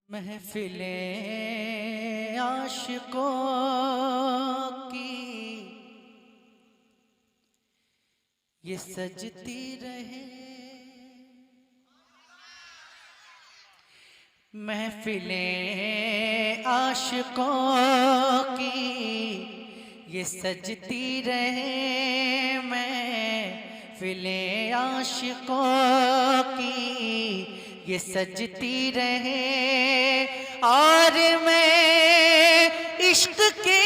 महफिलें आशिकों की ये सजती रहे, महफिलें आशिकों की ये सजती रहे, महफिलें आशिकों की ये सजती रहे और मैं इश्क के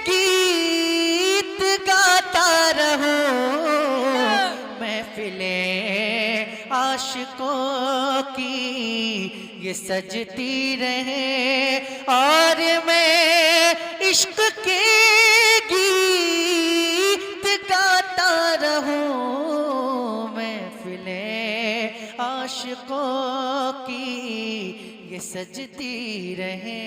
गीत गाता रहूं। महफिलें आशिकों की ये सजती रहे और मैं इश्क के गीत गाता रहूं। महफिलें आशिकों की ये सजती रहे,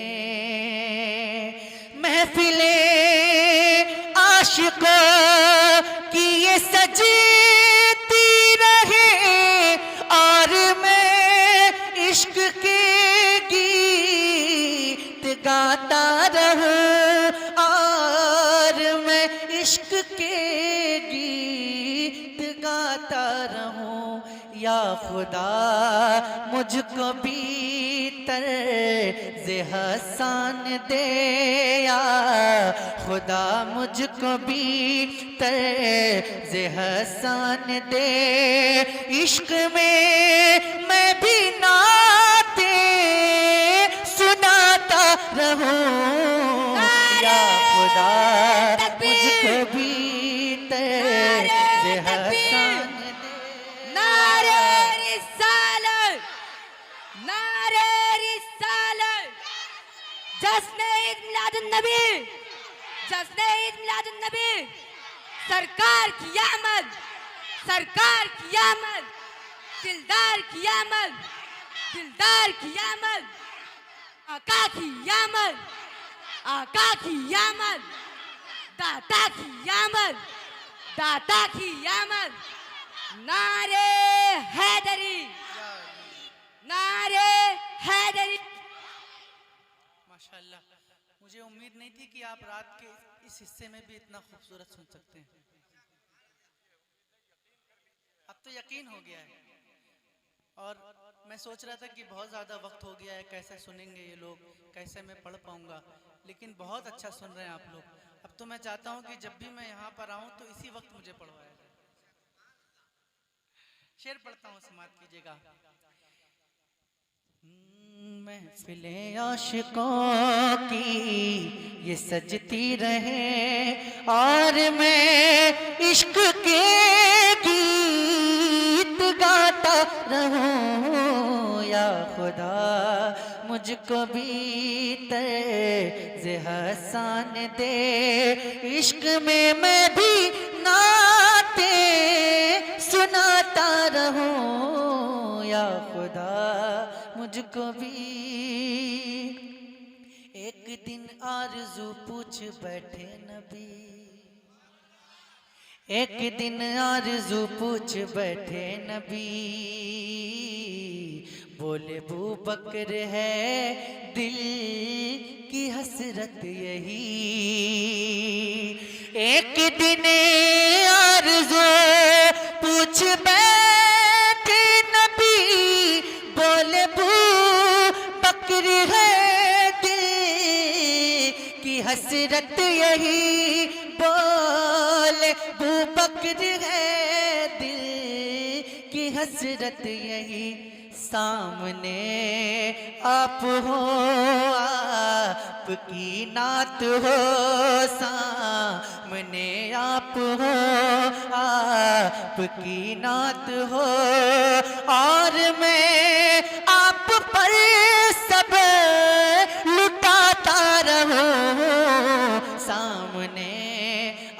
महफिलें आशिकों की ये सजती रहे और मैं इश्क के गीत गाता रहूं, और मैं इश्क के गीत गाता रहूं। या खुदा मुझको भी तर्ज़ हसन दे, या खुदा मुझको भी तर्ज़ हसन दे, इश्क में मैं भी नाते सुनाता रहूं। या खुदा मुझको भी तर्ज़ हसन दे। नारे रिसालत, नारे रिसालत, जश्न ईद मिलादुन नबी, जश्न ईद मिलादुन नबी। सरकार की आमद, सरकार की आमद, दिलदार की आमद, दिलदार की आमद, आका की आमद, आका की आमद, दाता की आमद, दाता की आमद। नारे हैदरी, नारे हैदरी। माशाल्लाह, मुझे उम्मीद नहीं थी कि आप रात के इस हिस्से में भी इतना खूबसूरत सुन सकते हैं। अब तो यकीन हो गया है, और मैं सोच रहा था कि बहुत ज़्यादा वक्त हो गया है, कैसे सुनेंगे ये लोग, कैसे मैं पढ़ पाऊंगा, लेकिन बहुत अच्छा सुन रहे हैं आप लोग। अब तो मैं चाहता हूँ कि जब भी मैं यहाँ पर आऊँ तो इसी वक्त मुझे पढ़वाया जाए। शेर पढ़ता हूँ, समात कीजिएगा। महफिलें आशिकों की ये सजती रहे और मैं इश्क के गीत गाता रहूं। या खुदा मुझको भी तर्ज़ हसन दे, इश्क में मैं भी नाते सुनाता रहूं। या खुदा मुझको भी। एक दिन आरज़ू पूछ बैठे नबी, एक दिन आरज़ू पूछ बैठे नबी, बोले बू बकर है दिल की हसरत यही। एक दिन आरज़ू पूछ बैठे नबी, बोले बू बकर है दिल की हसरत यही। बोले बू बकर है दिल की हसरत यही। सामने आप हो, आपकी नात हो, सामने आप हो, आपकी नात हो, और मैं आप पर सब लुटाता रहूं। सामने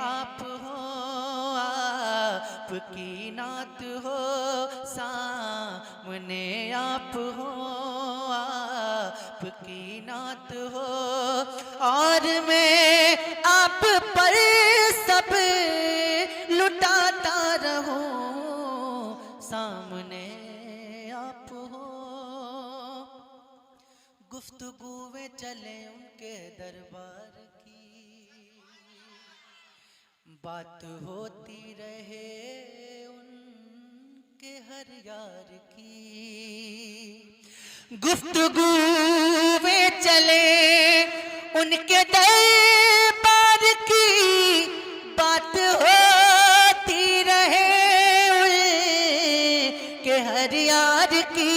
आप हो, आपकी नात हो, सामने आप हो, आपकी नात हो, और मैं आप पर सब लुटाता रहूं। सामने आप हो, गुफ्तगूएं चले उनके दरबार की, बात होती रहे उनके हर यार की। गुफ्तगूएं चले उनके दरबार की, बात होती रहे उनके हर यार की,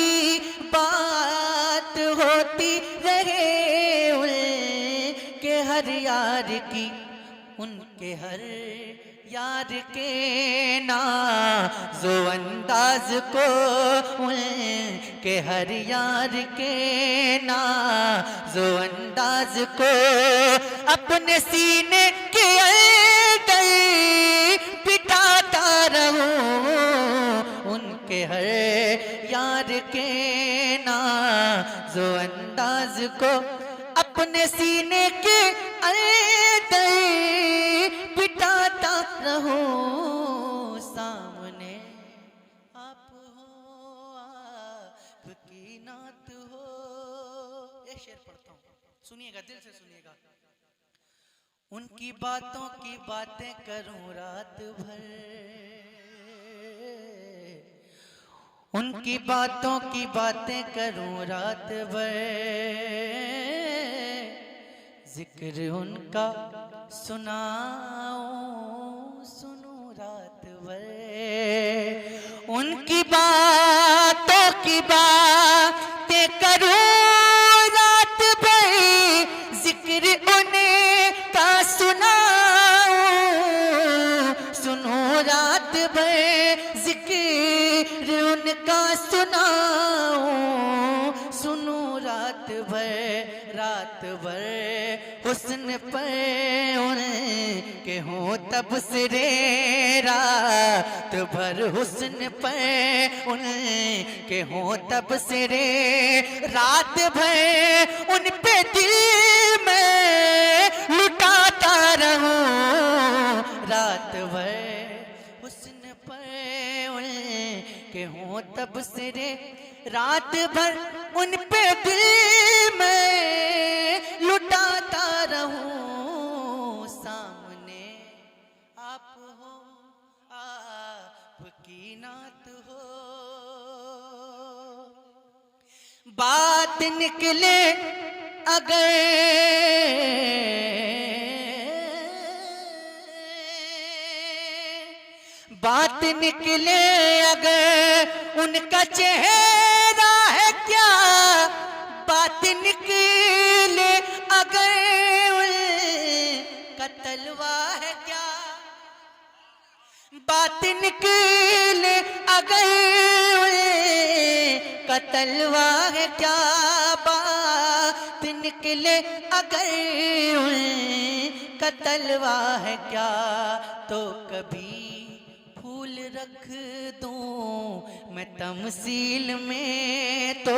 बात होती रहे उनके हर यार की, उनके हर यार के नाज़ो अंदाज को, उनके हर यार के नाज़ो अंदाज को अपने सीने के अंदर बिठाता रहूं, उनके हर यार के नाज़ो अंदाज को अपने सीने के अंदर बिठाता रहूं। सामने आप हो, आपकी नात हो। ये शेर पढ़ता हूँ, सुनिएगा, दिल से सुनिएगा। उनकी बातों की बातें करूं रात भर, उनकी बातों की बातें करूं रात भर, जिक्र उनका सुनाऊं सुनूं रात भर, उनकी बातों की बातें करूं रात भर, जिक्र उनका सुनाऊं सुनूं रात भर, जिक्र उनका सुनाऊं सुनूं रात भर। रात भर हुस्न पर उनके हों तब सिरे, रात भर हुस्न पर उनके हों तब सिरे, रात भर उन पे दिल में लुटाता रहूं, रात भर हुस्न पर उनके हों तब सिरे, रात भर उन पे दिल में लुटाता रहूं। सामने आप हो, आपकी नात हो, बात निकले अगर बात निकले अगर उनका चेहरा है क्या, बात निकले अगर उनका तलवा है क्या, बात निकले अगर उनका तलवा है क्या, बात निकले अगर उनका तलवा है क्या, तो कभी फूल रख दूं मैं तमसील में, तो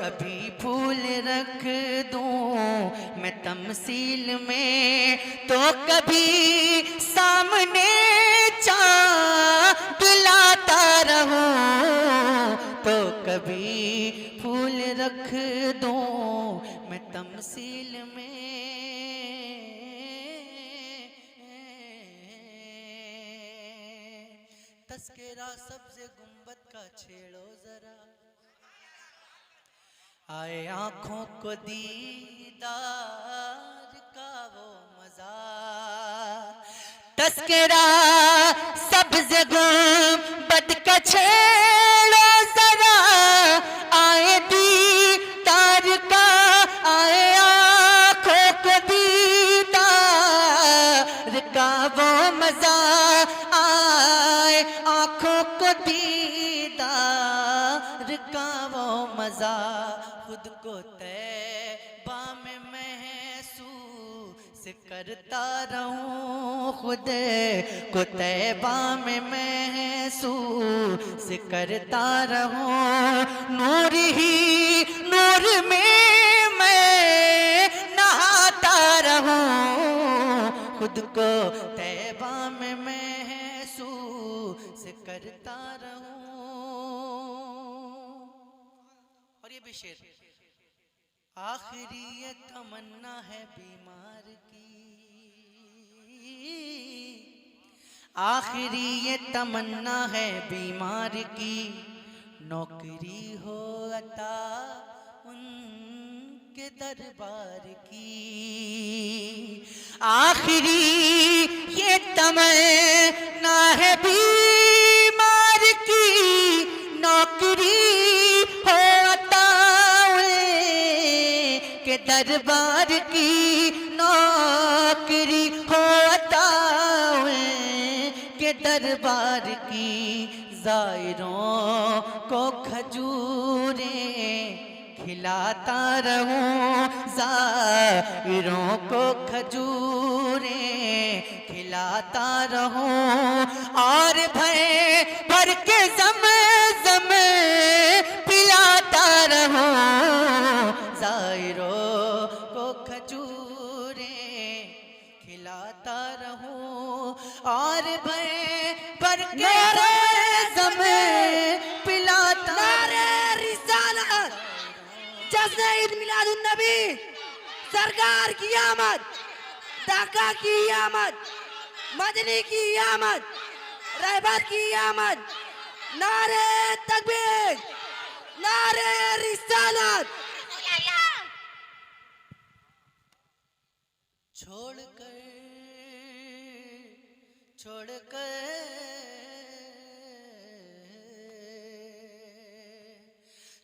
कभी फूल रख दूं मैं तमसील में, तो कभी सामने चाँद लाता रहूं, तो कभी फूल रख दूं मैं तमसील में। तस्करा सब्ज़े गुंबद का छेड़ो जरा, आए आंखों को दीदार का वो मजा, तस्करा सब्ज़े गुंबद का छेड़ो जरा, आए दीदार का, आए आंखों को दीदार का वो मजा, आए आंखों को दीदार का वो मजा, खुद को तैबा में महसूस करता रहूं, खुद को तैबा में महसूस करता रहूं, नूर ही नूर में मैं नहाता रहूं, खुद को तैबा में महसूस करता रहूं। और ये भी शेर, आखिरी ये तमन्ना है बीमार की, आखिरी ये तमन्ना है बीमार की, नौकरी हो अता उनके दरबार की। आखिरी ये तमन्ना है बीमार की, नौकरी हो अता उनके दरबार की, नौकरी हो अता के दरबार की। ज़ायरों को खजूरें खिलाता रहूं, ज़ायरों को खजूरें खिलाता रहूं, और भर भर के ज़म-ज़म पिलाता रहूं, ज़ायरों को खजूरें खिलाता रहूं, और भर भर के ज़म पिलाता। नारे रिसालत, जश्न ईद मिलादुन नबी, सरकार की आमद, ढाका की आमद, मदनी की आमद, रहबर की आमद। नारे तकबीर, नारे रिसालत।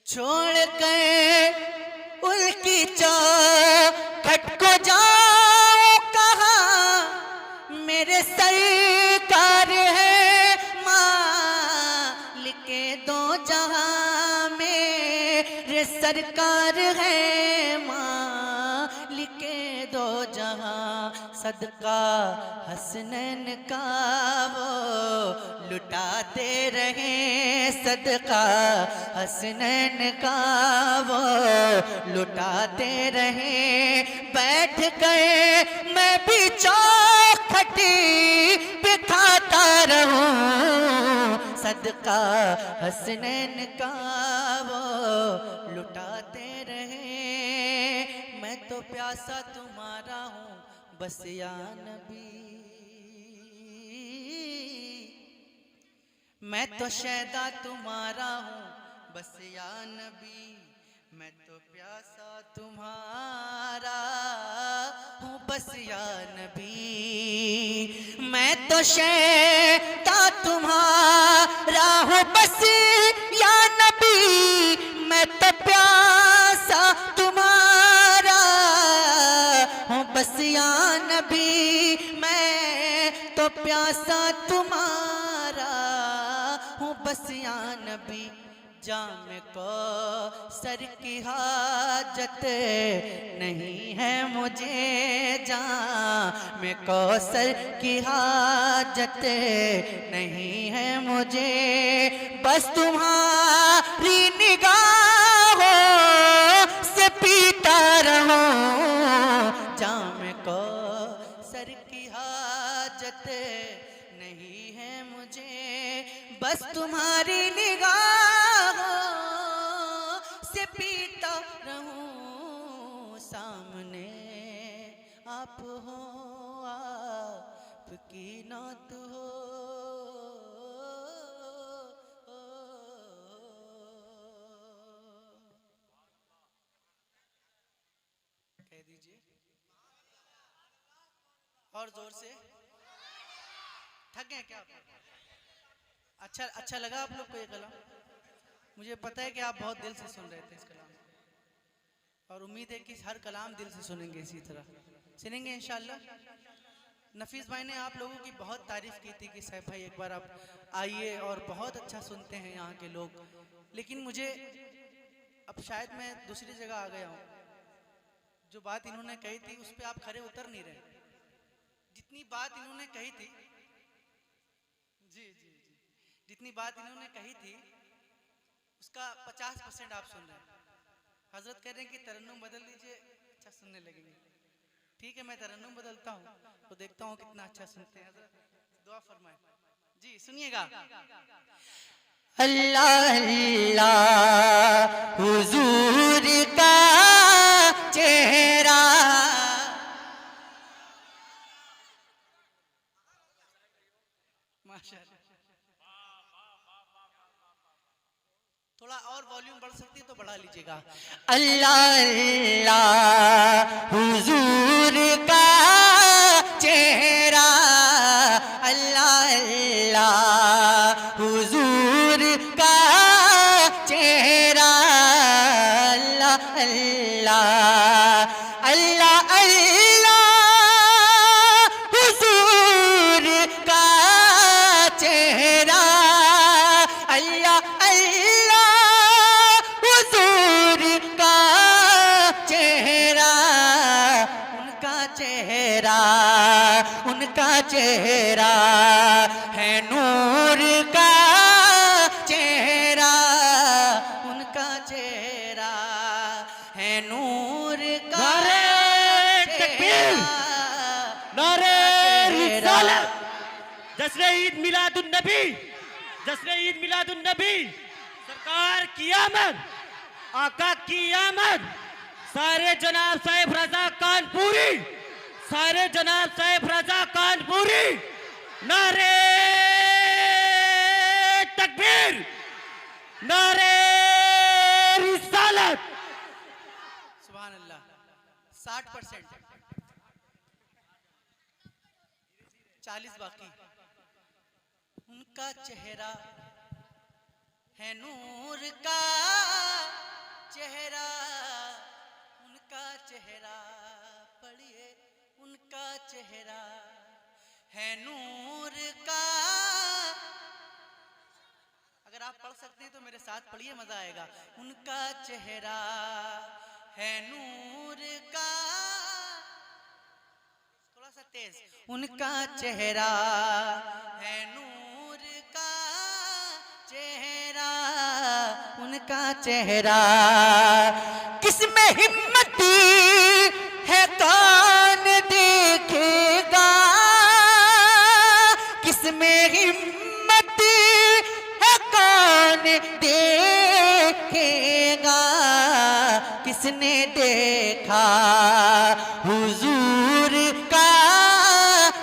छोड़कर उनकी चौखट को जाओ कहाँ, मेरे सरकार है मालिके दो जहां, मेरे सरकार है मालिके दो जहां। सदका हसनैन का वो लुटाते रहे, सदका हसनैन का वो लुटाते रहे। बैठ गए मैं भी चौखटी पे खाता रहूं, सदका हसनैन का वो लुटाते रहे। मैं तो प्यासा तुम्हारा हूँ बस या नबी, मैं तो शैदा तुम्हारा हूँ बस या नबी, मैं तो प्यासा तुम्हारा हूँ बस या नबी, मैं तो शैदा तुम्हारा हूँ बस या नबी, मैं तो प्यासा तुम्हारा हूँ बस या नबी, मैं तो प्यासा तुम्हारा हूँ बस या नबी। जाम को सर की हाजत नहीं है मुझे, जाम को सर की हाजत नहीं है मुझे, बस तुम्हारी निगाहों से पीता रहूं। जाम को सर की हाजत नहीं है मुझे, बस तुम्हारी निगाहों से पीता रहूं। सामने आप हो, आपकी नात हो, कह दीजिए और जोर से। थक गए क्या आप? अच्छा लगा आप लोग को ये कलाम? मुझे पता है कि आप बहुत दिल से सुन रहे थे इस कलाम, और उम्मीद है कि हर कलाम दिल से सुनेंगे, इसी तरह सुनेंगे इंशाल्लाह। नफीस भाई ने आप लोगों की बहुत तारीफ की थी कि सैफ भाई एक बार आप आइए, और बहुत अच्छा सुनते हैं यहाँ के लोग। लेकिन मुझे अब शायद मैं दूसरी जगह आ गया हूँ, जो बात इन्होंने कही थी उस पर आप खरे उतर नहीं रहे। जितनी बात इन्होंने कही थी, जी जी जी, जितनी बात इन्होंने कही थी उसका 50% आप सुन रहे हैं। हजरत कह रहे हैं कि तरन्नुम बदल दीजिए, अच्छा सुनने लगेंगे। ठीक है, मैं तरन्नुम बदलता हूँ तो देखता हूँ कितना अच्छा सुनते हैं। हजरत दुआ फरमाए जी, सुनिएगा। अल्लाह अल्लाह हुजूर का माशाल्लाह। थोड़ा और वॉल्यूम बढ़ सकती है तो बढ़ा लीजिएगा। अल्लाह अल्लाह हुजूर का चेहरा, अल्लाह अल्लाह हुजूर का चेहरा, अल्लाह अल्लाह अल्लाह अल्लाह हुजूर का चेहरा, अल्लाह अल्लाह हुजूर का चेहरा, उनका चेहरा, उनका चेहरा है नूर का चेहरा, उनका चेहरा है नूर का चेहरा। नारे रिसालत, जश्न ईद मिलादुन नबी, जश्न ईद मिलादुन नबी, सरकार की आमद, आका की आमद, सारे जनाब साहिब रजा कानपुरी, सारे जनाब साहिब रजा कानपुरी, नारे तकबीर, नारे रिसालत। सुभान अल्लाह। 60%, 40 बाकी। उनका चेहरा है नूर का चेहरा, उनका चेहरा पढ़िए, उनका चेहरा है नूर का। अगर आप पढ़ सकते हैं तो मेरे साथ पढ़िए, मजा आएगा। उनका चेहरा है नूर का, थोड़ा सा तेज। उनका चेहरा है नूर का चेहरा, उनका चेहरा। किसमें हिम्मती है कौन देखेगा, किसमें हिम्मती है कौन देखेगा, किसने देखा हुजूर का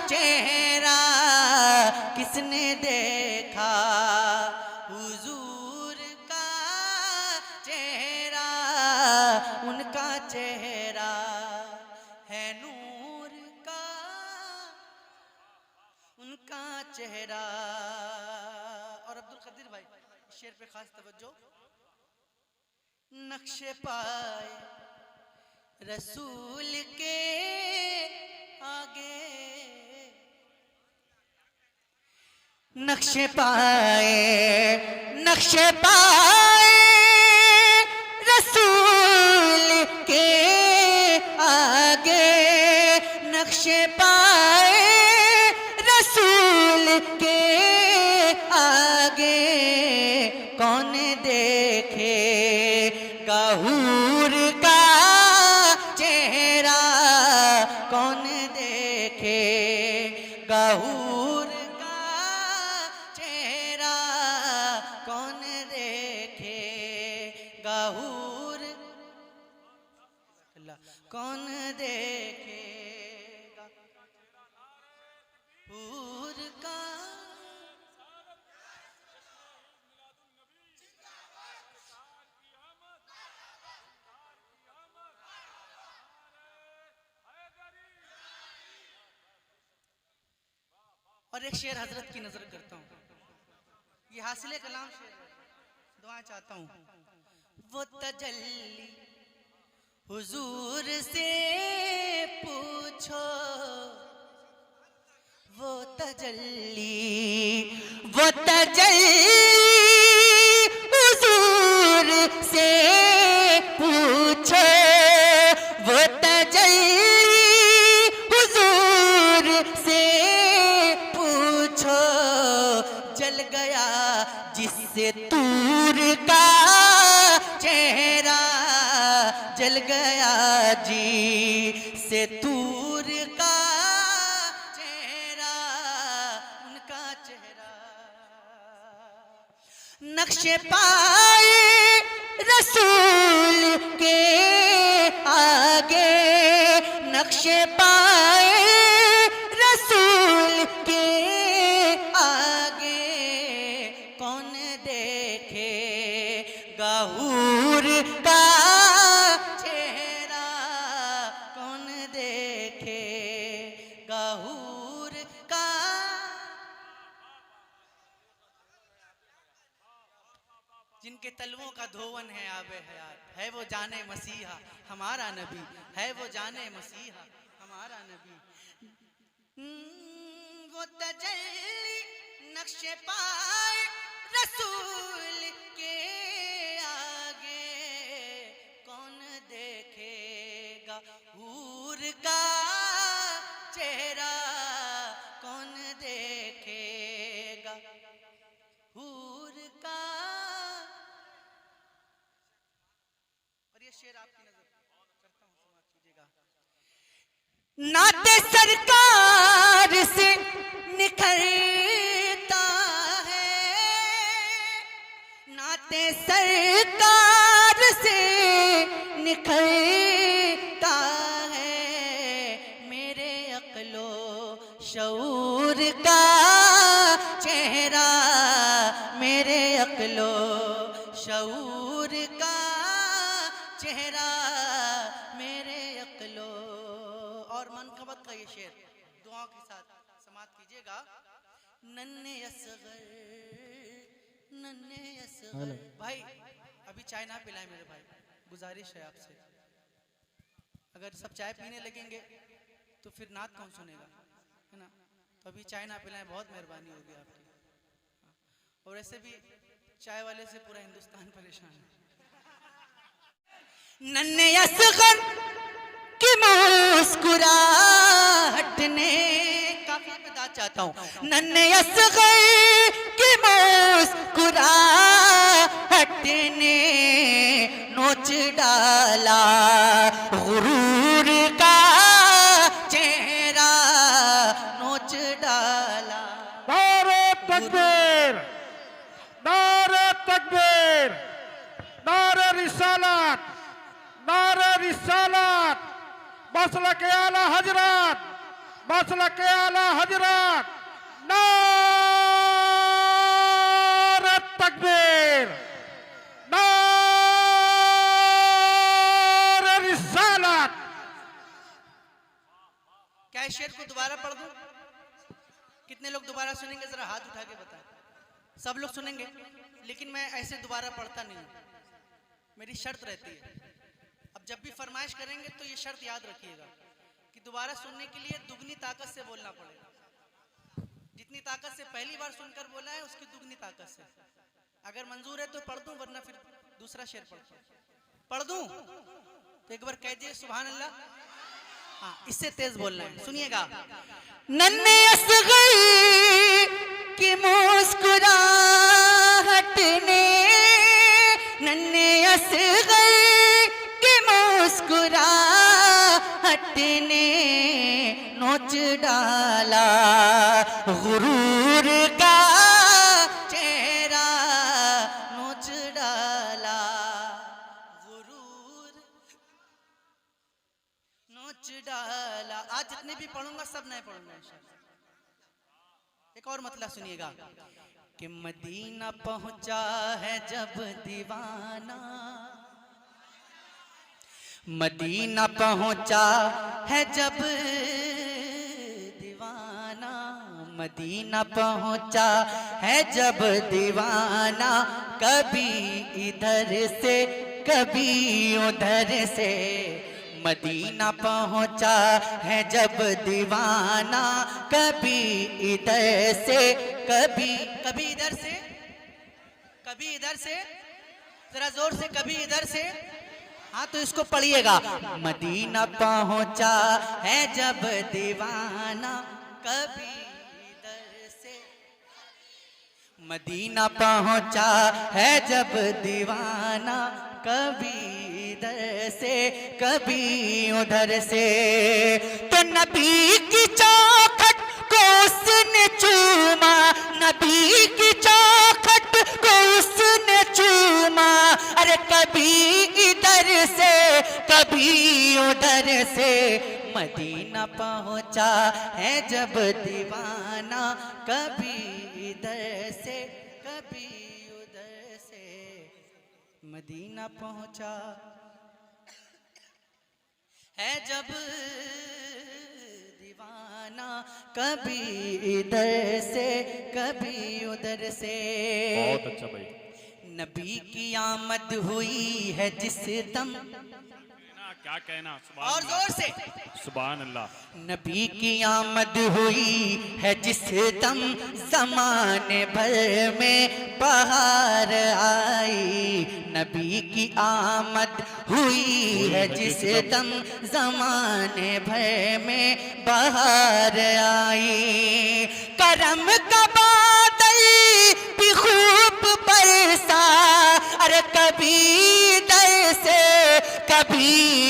चेहरा, किसने देखा हुजूर का चेहरा, उनका चेहरा है नूर का, उनका चेहरा। और अब्दुल कदीर भाई शेर पे खास तवज्जो। नक्शे पाए रसूल के आगे, नक्शे पाए, नक्शे पाए रसूल के आगे, नक्शे पाए रसूल के आगे, कौन देखे गहूर का चेहरा, कौन देखे गहूर का चेहरा, कौन देखे गहूर, कौन देखेगा गहूर का। और एक शेर हजरत की नजर करता हूँ, ये हासिले कलाम शेर है, दुआ चाहता हूँ। वो तजल्ली हुजूर से पूछो, वो तजल्ली, वो तजल्ली हुजूर से पूछो, वो तजल्ली हुजूर से पूछो, जल गया जिससे तूर का चेहरा, जल गया जी से तूर का चेहरा, उनका चेहरा। नक्शे पाए रसूल के आगे, नक्शे पाए रसूल के आगे, तलवों का धोवन है आबे हयात, है वो जाने मसीहा हमारा नबी, है वो जाने मसीहा हमारा नबी। वो तजल्ली नक्शे पाए रसूल के आगे कौन देखेगा हूर का चेहरा, कौन देखेगा हूर का। और ये शेर आपकी नजर करता हूँ, समाप्त कीजिएगा। नाते सरकार से निखरता है, नाते सरकार से निखरता है, मेरे अक्लो शऊर का चेहरा, मेरे अक्लो शऊर का चेहरा, मेरे अक्लो। और मनकबत का ये शेर दुआओं के साथ समाप्त कीजिएगा। नन्हे असगर, नन्हे असगर। भाई अभी चाय ना पिलाए मेरे भाई, गुजारिश है आपसे। अगर सब चाय पीने लगेंगे तो फिर नात कौन सुनेगा, है ना। तो अभी चाय ना पिलाएं, बहुत मेहरबानी होगी आपकी। और ऐसे भी चाय वाले से पूरा हिंदुस्तान परेशान है। नन्हे असगर की मुस्कुराहट ने, काफी बता चाहता हूँ, नन्हे असगर की मुस्कुराहट ने नोच डाला गुरूर का चेहरा, नोच डाला। नारे तकबीर, नारे तकबीर, नारे रिसालत, नारे रिसालत, मसलक आला हजरत, मसलक आला हजरत, नारे तकबीर, नारे रिसालत। क्या इस शेर को दोबारा पढ़ दूं? कितने लोग दोबारा सुनेंगे, जरा हाथ उठा के बताएं। सब लोग सुनेंगे, लेकिन मैं ऐसे दोबारा पढ़ता नहीं हूं, मेरी शर्त रहती है। अब जब भी फरमाइश करेंगे तो ये शर्त याद रखिएगा कि दोबारा सुनने के लिए दुगनी ताकत से बोलना पड़ेगा। जितनी ताकत से पहली बार सुनकर बोला है उसकी दुगनी ताकत से। अगर मंजूर है तो पढ़ दूं, वरना फिर दूसरा शेर पढ़ दूं। तो एक बार कह दिए सुभान अल्लाह। हाँ, इससे तेज बोलना है, सुनिएगा। नन्हे असगर की मुस्कुराहट ने, नन्हे असगर की मुस्कुराहट ने नोच डाला गुरूर का चेहरा, नोच डाला गुरूर, नोच डाला। आज जितने भी पढ़ूंगा सब नए पढ़ूंगा इंशाल्लाह। एक और मतलब सुनिएगा कि मदीना पहुंचा है जब दीवाना, मदीना पहुंचा है जब दीवाना, मदीना पहुंचा है जब दीवाना, कभी इधर से कभी उधर से, मदीना पहुंचा है जब दीवाना, कभी इधर से कभी इधर से, कभी इधर से, जरा जोर से, कभी इधर से। हाँ तो इसको पढ़िएगा। मदीना पहुंचा है जब दीवाना, कभी इधर से, मदीना पहुंचा है जब दीवाना, कभी इधर से कभी उधर से। तो नबी की चौखट को उसने चूमा, नबी की चौखट को उसने चूमा, अरे कभी इधर से कभी उधर से, मदीना पहुंचा है जब दीवाना, कभी इधर से कभी उधर से, मदीना पहुंचा है जब दीवाना, कभी इधर से कभी उधर से। बहुत अच्छा भाई। नबी की आमद हुई है जिस दम, क्या कहना, और जोर से, सुभान अल्लाह। नबी की आमद हुई है जिस दम, जमाने भर में बहार आई। नबी की आमद हुई है जिस दम, जमाने भर में बहार आई। करम का बादल भी खूब बरसा, अरे कभी इधर से कभी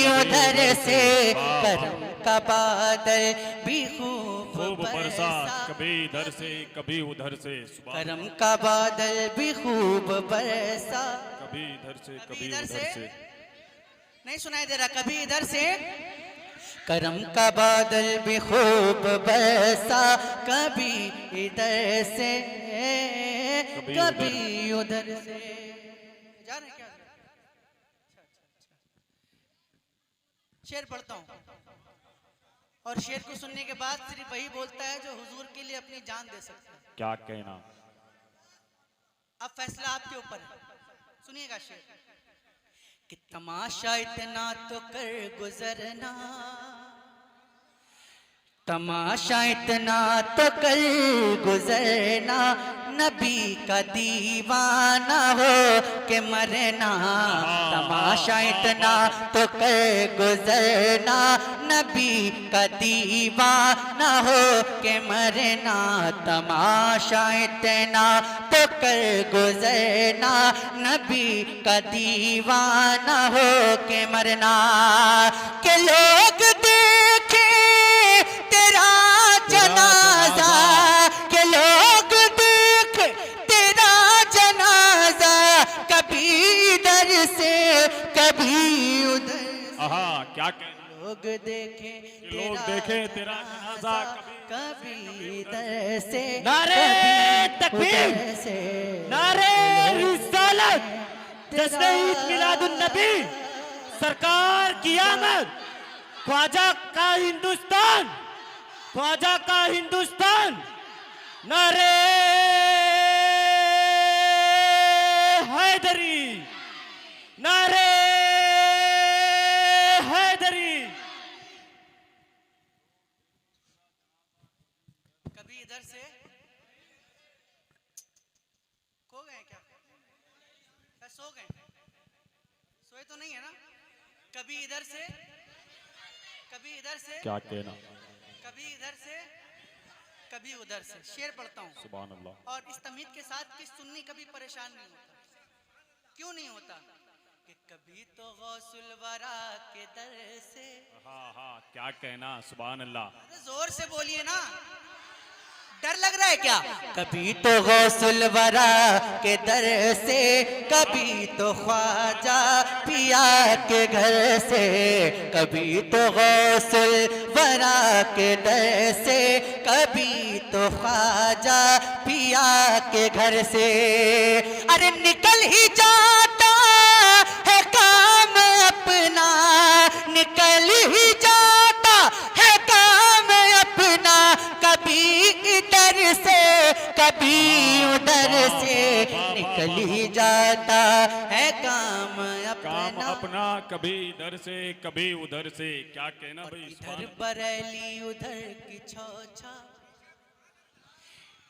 उधर से, करम का बादल भी खूब बरसा, बरसा, कभी इधर से कभी उधर से, करम का बादल भी खूब बरसा, कभी इधर से कभी कभी इधर उधर से। से। नहीं सुनाई दे रहा, कभी इधर से, करम का बादल भी खूब बरसा, कभी इधर से कभी उधर से। जा रहे हैं क्या? शेर पढ़ता हूँ, और शेर को सुनने के बाद सिर्फ वही बोलता है जो हुजूर के लिए अपनी जान दे सकता है। क्या कहना, अब फैसला आपके ऊपर है, सुनिएगा शेर। कि तमाशा इतना तो कर गुजरना, तमाशा इतना तो कर गुजरना, नबी का दीवाना हो के मरना। तमाशा इतना तो कर गुजरना, नबी का दीवाना हो के मरना। तमाशा इतना तो कर गुजरना, नबी का दीवाना हो के मरना। के लोग देखे तेरा जनाजा, के लोग देख तेरा जनाजा, कभी इधर से कभी उधर से। क्या कहना, लोग देखे लोग देखे तेरा जनाजा, कभी इधर से नारे कभी तकबीर, उधर से। नारे रिसालत, जश्न ईद मिलादुन नबी, सरकार की आमद, ख्वाजा का हिंदुस्तान, ख्वाजा का हिंदुस्तान। नारे हैदरी, नारे हैदरी। कभी इधर से, खो गए क्या? सो गए? सोए तो नहीं है ना? कभी इधर से कभी इधर से, क्या कहना, कभी इधर से कभी उधर से। शेर पढ़ता हूँ, सुभान अल्लाह। और इस तमीद के साथ कि सुन्नी कभी परेशान नहीं होता। क्यों नहीं होता? कि कभी तो गौसुल वरा के दर से। क्या कहना, सुभान अल्लाह। अरे जोर से बोलिए ना, डर लग रहा है क्या? कभी तो गौसुल वरा के दर से, कभी तो ख्वाजा पिया के घर से। कभी तो गौसुल वरा के दर से, कभी तो ख्वाजा पिया के घर से। अरे निकल ही जाता है काम अपना, निकल ही जाता है काम अपना, कभी इधर से कभी उधर से, निकल ही जाता है काम काम अपना। अपना, कभी इधर से कभी उधर से। क्या कहना भाई, इधर बरेली उधर की छौछा,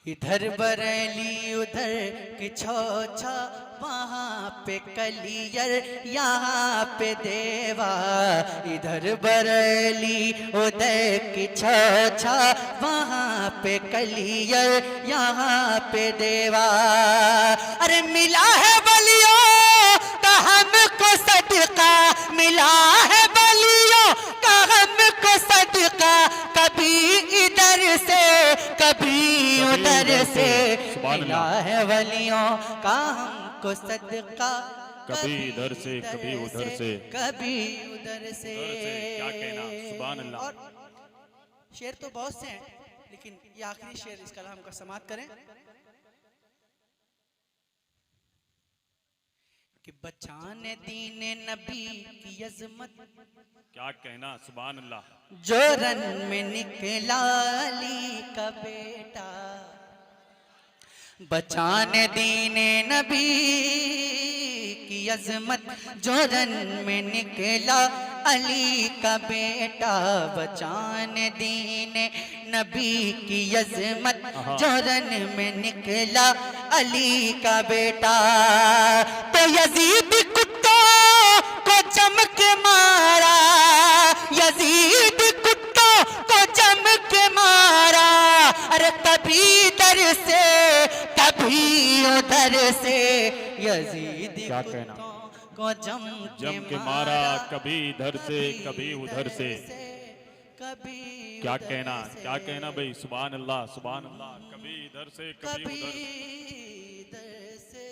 इधर बरेली उधर की छौछा, वहाँ पे कलियर यहाँ पे देवा। इधर बरेली उधर की छौछा, वहाँ पे कलियर यहाँ पे देवा। अरे मिला है बलियों का हमको सदका, मिला है बलियों का हमको सदका, कभी इधर से कभी उधर से। मिला है वलियों का हमको सदका, कभी इधर से कभी उधर से, कभी उधर से। क्या कहना, सुभान अल्लाह। और शेर तो बहुत से हैं, लेकिन ये आखिरी शेर इस कलाम का समाप्त करें। कि बचाने दीने नबी की अजमत, क्या कहना, सुभान अल्लाह। जो रन में निकला अली का बेटा, बचाने दीने नबी की अजमत जोरन में निकला अली का बेटा। बचाने दीने नबी की अजमत जोरन में निकला अली का बेटा। तो यजीद कुत्तों को चमक मारा, यजीद कुत्तों को चमक मारा। अरे कभी इधर से कभी उधर से यजीद क्या कहना? कुत्तों को जम के मारा, कभी इधर से कभी उधर से। कभी क्या कहना, क्या कहना भाई? सुभान अल्लाह, सुभान अल्लाह। कभी इधर से कभी उधर से। इधर से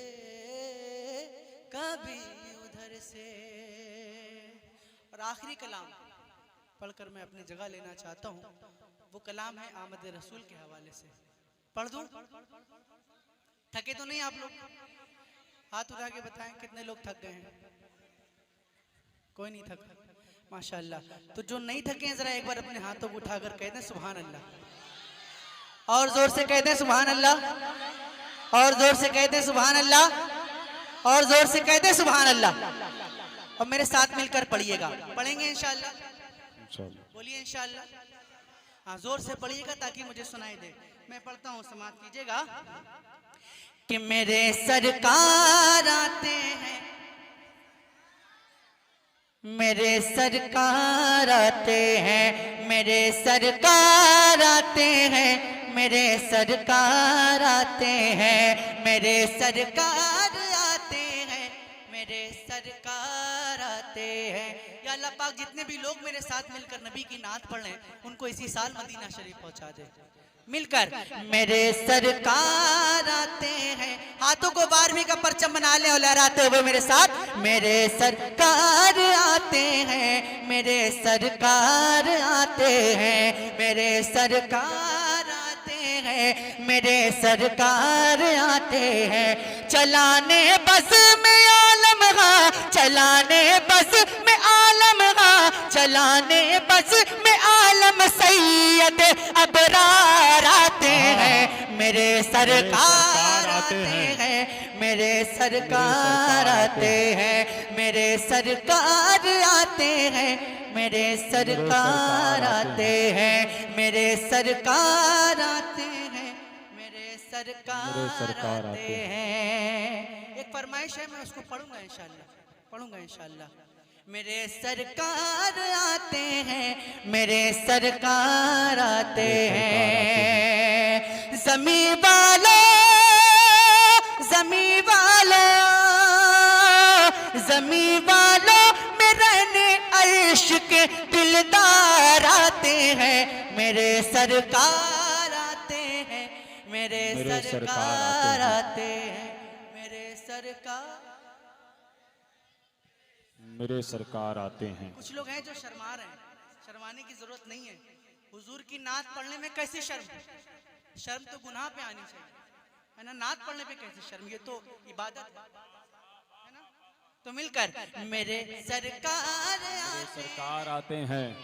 कभी उधर से। और आखिरी कलाम पढ़कर मैं अपनी जगह लेना चाहता हूँ। वो कलाम है आमद रसूल के हवाले से। पढ़ दूं? थके तो नहीं आप लोग? हाथ उठा के बताएं कितने लोग थक गए हैं। कोई नहीं थका, माशाअल्लाह। तो जो नहीं थके हैं जरा एक बार अपने हाथों को उठाकर कहते हैं सुभान अल्लाह। और जोर से कहते हैं सुभान अल्लाह, और जोर से कहते हैं सुभान अल्लाह, और जोर से कहते हैं सुभान अल्लाह। और मेरे साथ मिलकर पढ़िएगा। पढ़ेंगे इंशाअल्लाह? बोलिए इंशाअल्लाह। हाँ, जोर से पढ़िएगा ताकि मुझे सुनाई दे। मैं पढ़ता हूँ, समाप्त कीजिएगा। कि मेरे सरकार आते हैं, मेरे सरकार आते हैं, मेरे सरकार आते हैं, मेरे सरकार आते हैं, मेरे सरकार आते हैं, मेरे सरकार आते हैं। या अल्लाह पाक जितने भी लोग मेरे साथ मिलकर नबी की नात पढ़ लें उनको इसी साल मदीना शरीफ पहुंचा दे। मिलकर मेरे सरकार आते हैं। हाथों को 12वीं का परचम बना लें और लहराते हुए मेरे साथ। मेरे सरकार आते हैं, मेरे सरकार आते हैं, मेरे सरकार आते हैं, मेरे सरकार आते हैं। चलाने बस में आलम गा, चलाने बस में आलम गा, चलाने बस में आलम सैयद अबरार आते हैं। मेरे सरकार आते हैं, मेरे सरकार आते हैं, मेरे सरकार आते हैं, मेरे सरकार आते हैं, मेरे सरकार आते हैं, मेरे सरकार आते हैं। एक फरमाइश है, मैं उसको पढ़ूंगा इंशाअल्लाह, पढ़ूंगा इंशाअल्लाह। मेरे सरकार आते हैं, मेरे सरकार आते हैं। ज़मीं वालों, ज़मीं वालों, ज़मीं वालों में रहने अर्श के दिलदार आते हैं। मेरे सरकार आते हैं, मेरे सरकार आते हैं, मेरे सरकार, मेरे सरकार आते हैं। कुछ लोग हैं जो शर्मा रहे हैं, शर्माने की जरूरत नहीं है। हुजूर की नात पढ़ने में कैसी शर्म? शर्म तो गुनाह पे आनी चाहिए, है ना? नात पढ़ने पे कैसी शर्म? ये तो इबादत है ना? तो मिलकर मेरे सरकार आते हैं।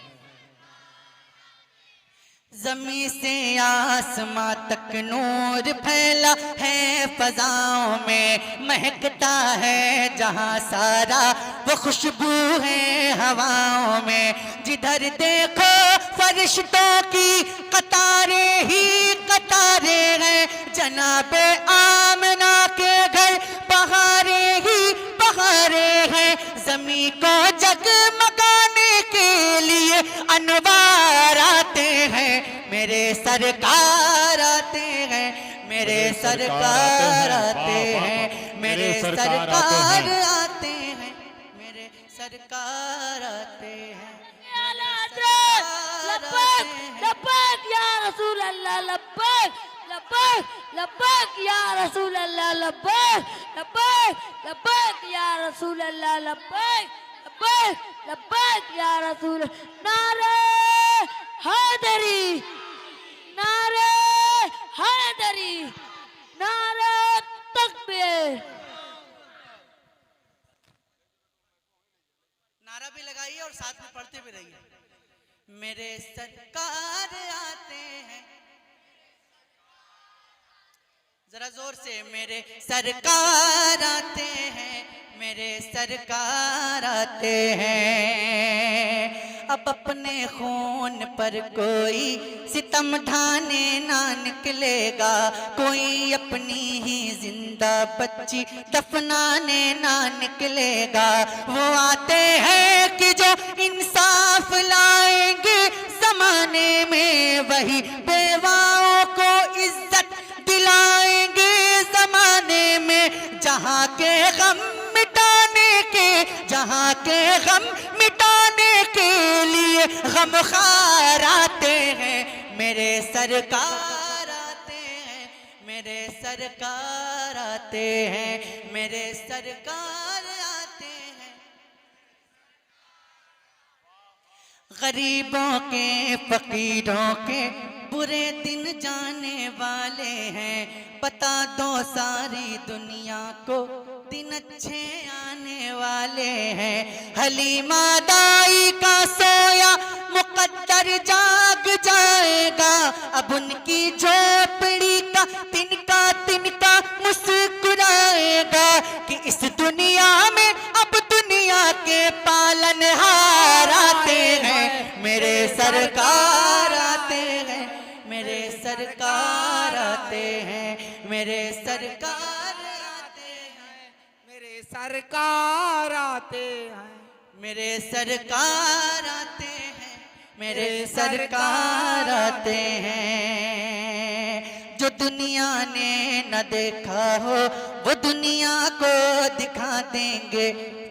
ज़मीं से आसमां तक नूर फैला है, फ़ज़ाओं में महकता है जहाँ सारा वो खुशबू है हवाओं में। जिधर देखो फरिश्तों की कतारें ही कतारें हैं, जनाबे आमना के घर बहारें ही बहारें हैं। ज़मीं को जगमगाने के लिए अनवार आते हैं। मेरे सरकार आते हैं, मेरे सरकार आते हैं, मेरे सरकार आते हैं, मेरे सरकार आते हैं। लब्बैक लब्बैक या रसूल अल्लाह, लब्बैक लब्बैक लब्बैक या रसूल अल्लाह, लब्बैक लब्बैक लब्बैक या रसूल अल्लाह, लब्बैक लब्बैक लब्बैक या रसूल। नारे हैदरी, नारे हैदरी, नारे तकबीर। नारा भी लगाइए और साथ में पढ़ते भी रहिए। मेरे सरकार आते हैं, जरा जोर से मेरे सरकार आते हैं, मेरे सरकार आते हैं। अब अपने खून पर कोई सितम ढाने ना निकलेगा, कोई अपनी ही जिंदा बच्ची दफनाने ना निकलेगा। वो आते हैं कि जो इंसाफ लाएंगे जमाने में, वही बेवाओं को इज्जत दिलाएंगे जमाने में। जहाँ के गम मिटाने के, जहाँ के गम मिटाने के लिए गमखार आते हैं, मेरे सरकार आते हैं, मेरे सरकार आते हैं, मेरे सरकार आते हैं। गरीबों के फकीरों के बुरे दिन जाने वाले हैं, बता दो सारी दुनिया को दिन अच्छे आने वाले हैं। हलीमा दाई का सोया मुकद्दर जाग जाएगा, अब उनकी झोपड़ी का तिनका तिनका मुस्कुराएगा कि इस दुनिया में अब दुनिया के पालनहार आते हैं, मेरे सरकार आते हैं, मेरे सरकार आते हैं, मेरे सरकार आते हैं, मेरे सरकार आते हैं, मेरे सरकार आते हैं, मेरे सरकार आते हैं। जो दुनिया ने न देखा हो वो दुनिया को दिखा देंगे,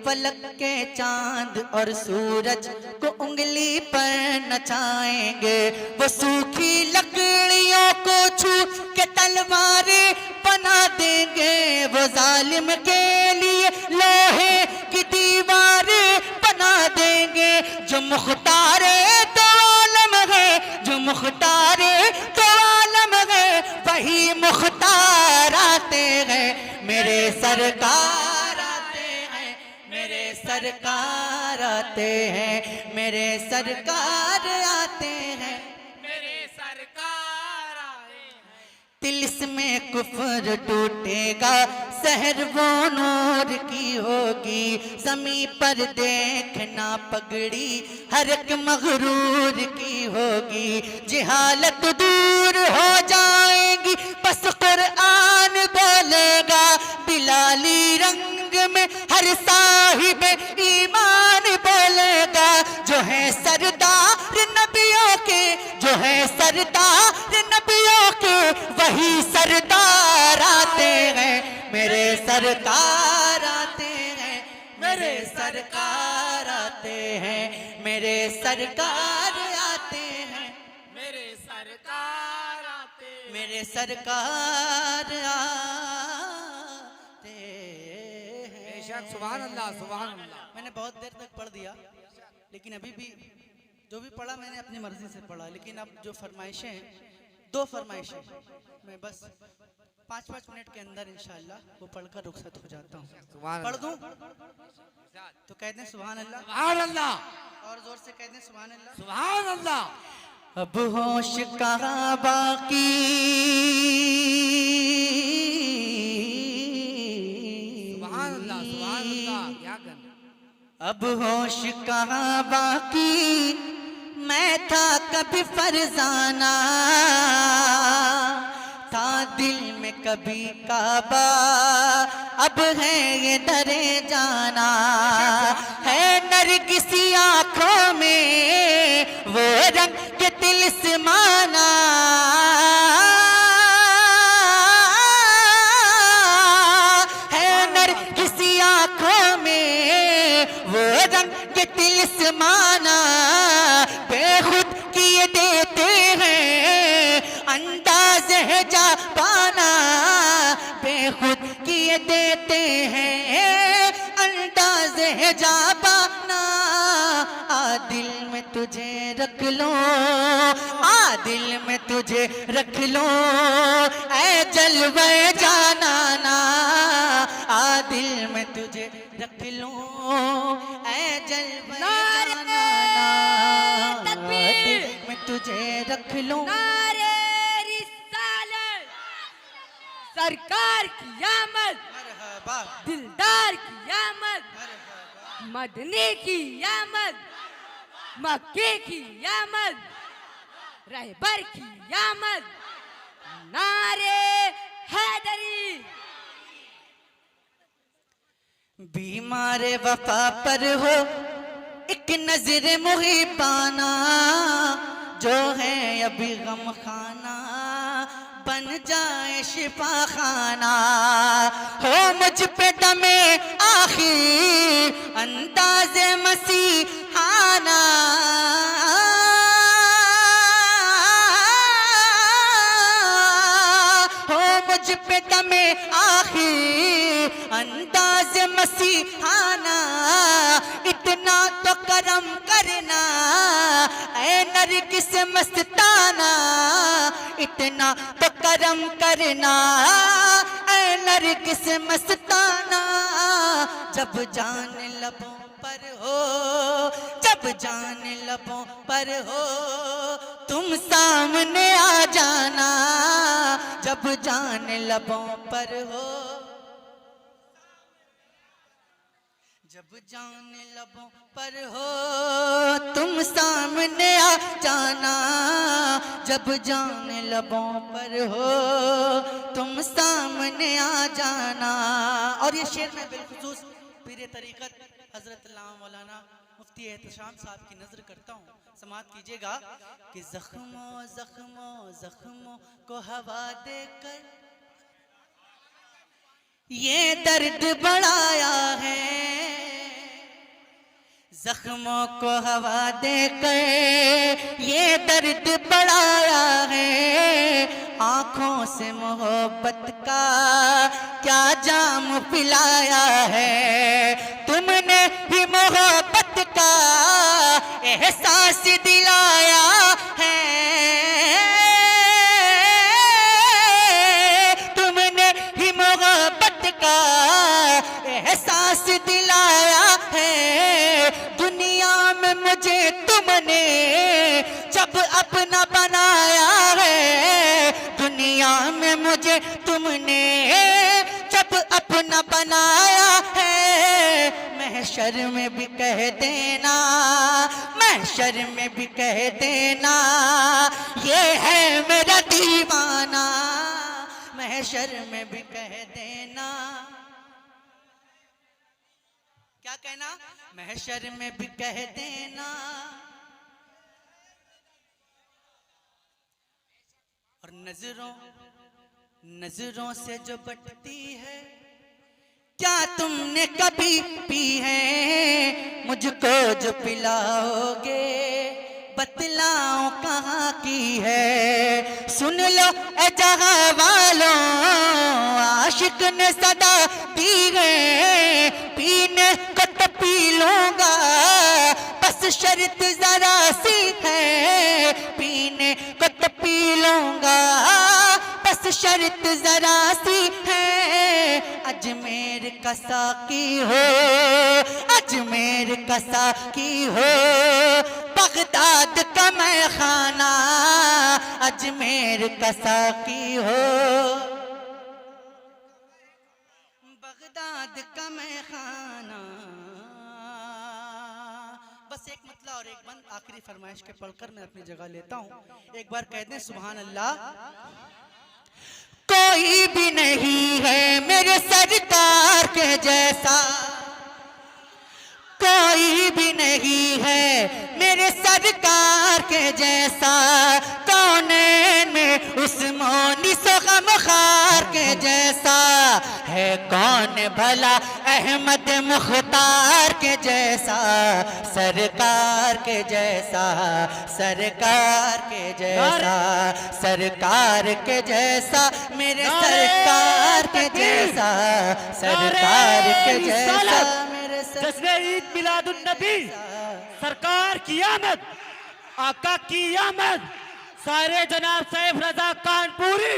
फलक के चांद और सूरज को उंगली पर नचाएंगे। वो सूखी लकड़ियों को छू के तलवारें बना देंगे, वो जालिम के लिए लोहे की दीवारें बना देंगे। जो मुख्तारे तो आलम है, जो मुख्तारे तो आलम है, वही मुख्तार आते हैं, मेरे सरकार आते हैं, मेरे सरकार आते हैं, मेरे सरकार आते हैं, मेरे सरकार आए हैं। तिलिस्में कुफ्र टूटेगा, सहर वो नूर की होगी। ज़मीं पर देखना पगड़ी हर एक मगरूर की होगी। जिहालत दूर हो जाएगी, बस कुरआन बोलेगा। बिलाली रंग में हर साहिब ईमान बोलेगा। जो है सरदार नबियों के, जो है सरदार नबियों के, वही सरदार आते हैं, मेरे सरकार आते हैं, मेरे सरकार आते हैं, मेरे सरकार आते हैं, मेरे सरकार आते हैं। मेरे सरकार आते हैं। बेशक सुभान अल्लाह, सुभान अल्लाह। मैंने बहुत देर तक पढ़ दिया, लेकिन अभी भी जो भी पढ़ा मैंने अपनी मर्जी से पढ़ा। लेकिन अब जो फरमाइशें हैं, 2 फरमाइशें, मैं बस 5-5 मिनट के अंदर इंशाअल्लाह वो पढ़कर रुखसत हो जाता हूँ। सुभान पढ़ अल्लाह, दूं तो कह दें सुभान अल्लाह, सुभान अल्लाह, और जोर से कह दें सुभान अल्लाह। सुभान अल्लाह। अब होश कहाँ बाकी, सुभान अल्लाह, सुभान अल्लाह। क्या करना? अब होश कहाँ बाकी, मैं था कभी फरजाना, था दिल में कभी काबा, अब है ये दरे जाना। है नरगिसी आँखों में वो रंग के तिलिस्माना, है नरगिसी आँखों में वो रंग के तिलिस्माना। बेखुद किए देते हैं अंदाज है जा पाना, बेखुद किए देते हैं अंदाज है जा पाना। आ दिल में तुझे रख लो, आ दिल में तुझे रख लो, ऐ जलवे जाना ना। आ दिल में तुझे रख लो, ऐ जलवे जाना ना। दिल में तुझे रख लो, नारे रिसालत, सरकार की आमद, मरहबा दिलदार की आमद, मरहबा मदनी की आमद, मक्के की आमद, रहबर की आमद, नारे हैदरी। बीमार वफा पर हो एक नजर मुहिबाना, जो है अभी गम खाना बन जाए शिफा खाना। हो मुझ पे दमे आखिर अंदाज़े मसीहाना, हो मुझ पे दमे आखिर अंदाज मसीहाना। इतना तो करम करना ऐ नरगिस मस्ताना, इतना तो करम करना ऐ नरगिस मस्ताना। जब जान लबों पर हो, जब जान लबों पर हो, तुम सामने आ जाना। जब जान लबों पर हो, जब जान लबों पर हो, तुम सामने आ जाना। जब जान लबों पर हो, तुम सामने आ जाना। और ये शेर में बिलखुसूस पीर तरीक़त हज़रत अल्लामा मौलाना मुफ्ती एहतशाम साहब की नज़र करता हूँ। समात कीजिएगा कि ज़ख्मों ज़ख्मों ज़ख्मों को हवा देकर ये दर्द बढ़ाया है, जख्मों को हवा देकर ये दर्द बढ़ाया है। आँखों से मोहब्बत का क्या जाम पिलाया है, तुमने भी मोहब्बत का एहसास दिलाया है। तुमने ही मोहब्बत का एहसास दिलाया है। दुनिया में मुझे तुमने जब अपना बनाया है, दुनिया में मुझे तुमने जब अपना बनाया है। महशर में भी कह देना, महशर में भी कह देना, ये है मेरा दीवाना। महशर में भी कह देना, क्या कहना, महशर में भी कह देना। और नजरों नजरों से जो बटती है, क्या तुमने कभी पी है। मुझको जो पिलाओगे बतलाओ कहाँ की है। सुन लो ए जहां वालों, आशिक ने सदा दी है, पीने को तो पी लूंगा, बस शर्त जरा सी है। पीने को तो पी लूंगा, बस शर्त जरा सी है। अजमेर का साकी हो, अजमेर का साकी हो, बगदाद का मैं खाना, अजमेर का साकी हो, बगदाद का मैं खाना। बस एक मतला और एक बंद आखिरी फरमाइश के पढ़कर मैं अपनी जगह लेता हूँ। एक बार कह दें सुभान अल्लाह। कोई भी नहीं है मेरे सरकार के जैसा, कोई भी नहीं है मेरे सरकार के जैसा। कौनैन में उस्मानी गमखार के जैसा है कौन भला, अहमद मुख्तार के जैसा, सरकार के जैसा, सरकार के जैसा, सरकार के जैसा, मेरे सरकार के जैसा, सरकार के जैसा, मेरे जश्न ईद मिलादुन नबी, सरकार की आमद, आका की आमद। सारे जनाब सैफ रजा कानपुरी,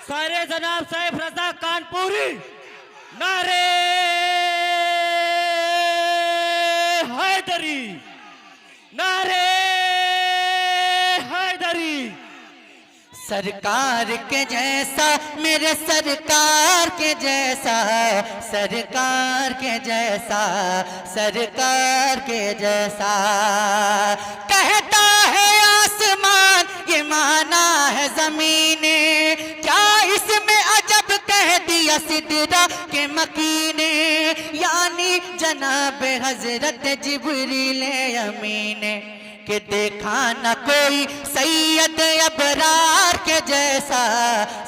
सारे जनाब सैफ रजा कानपुरी, नारे हैदरी, नारे हैदरी। सरकार के जैसा मेरे सरकार के जैसा, सरकार के जैसा, सरकार के जैसा। कहता है आसमान ये माना है ज़मीने, क्या इसमें अजब कह दिया सिदरा के मकीने, यानी जनाब हजरत जिब्रील अमीने कि देखा न कोई सैयद अबरार के जैसा,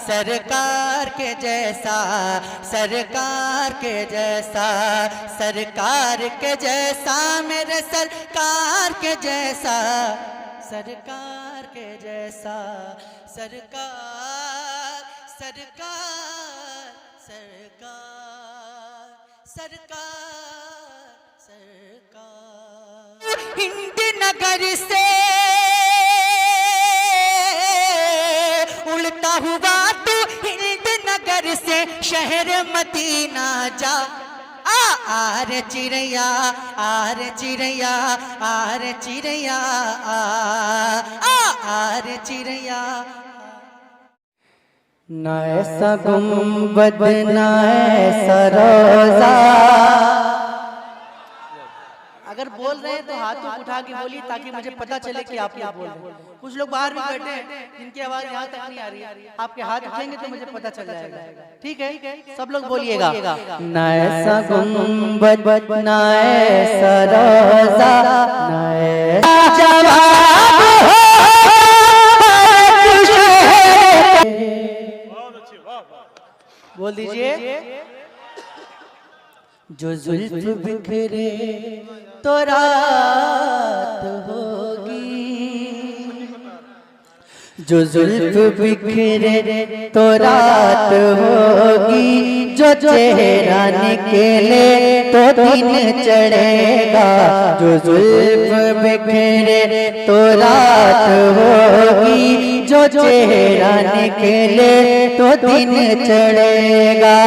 सरकार के जैसा, सरकार के जैसा, सरकार के जैसा, मेरे सरकार के जैसा, सरकार के जैसा, सरकार, सरकार, सरकार, सरकार, सरकार। हिंद नगर से उड़ता हुआ तू हिंद नगर से शहर मदीना जा, आर चिड़ैया, आर चिड़ैया, आर चिड़ैया, आर चिड़ैया। न ऐसा गुंबद न ऐसा रोजा। अगर बोल रहे हैं तो हाथ उठा के बोलिए ताकि मुझे पता चले कि आप लोग बोल रहे हैं। कुछ लोग बाहर भी बैठे हैं जिनकी आवाज यहाँ तक नहीं आ रही है, आपके हाथ उठेंगे तो मुझे पता चल जाएगा। ठीक है, सब लोग बोलिएगा। न ऐसा गुंबद न ऐसा रोजा, न ऐसा जवाब बोल दीजिए। जो जुल्फ बिखरे तो रात होगी, जो जुल्फ बिखरे तो रात होगी, जो चेहरा निकले तो दिन चढ़ेगा, जो जुल्फ बिखरे तो रात होगी, जो चेहरा निकले तो दिन चढ़ेगा।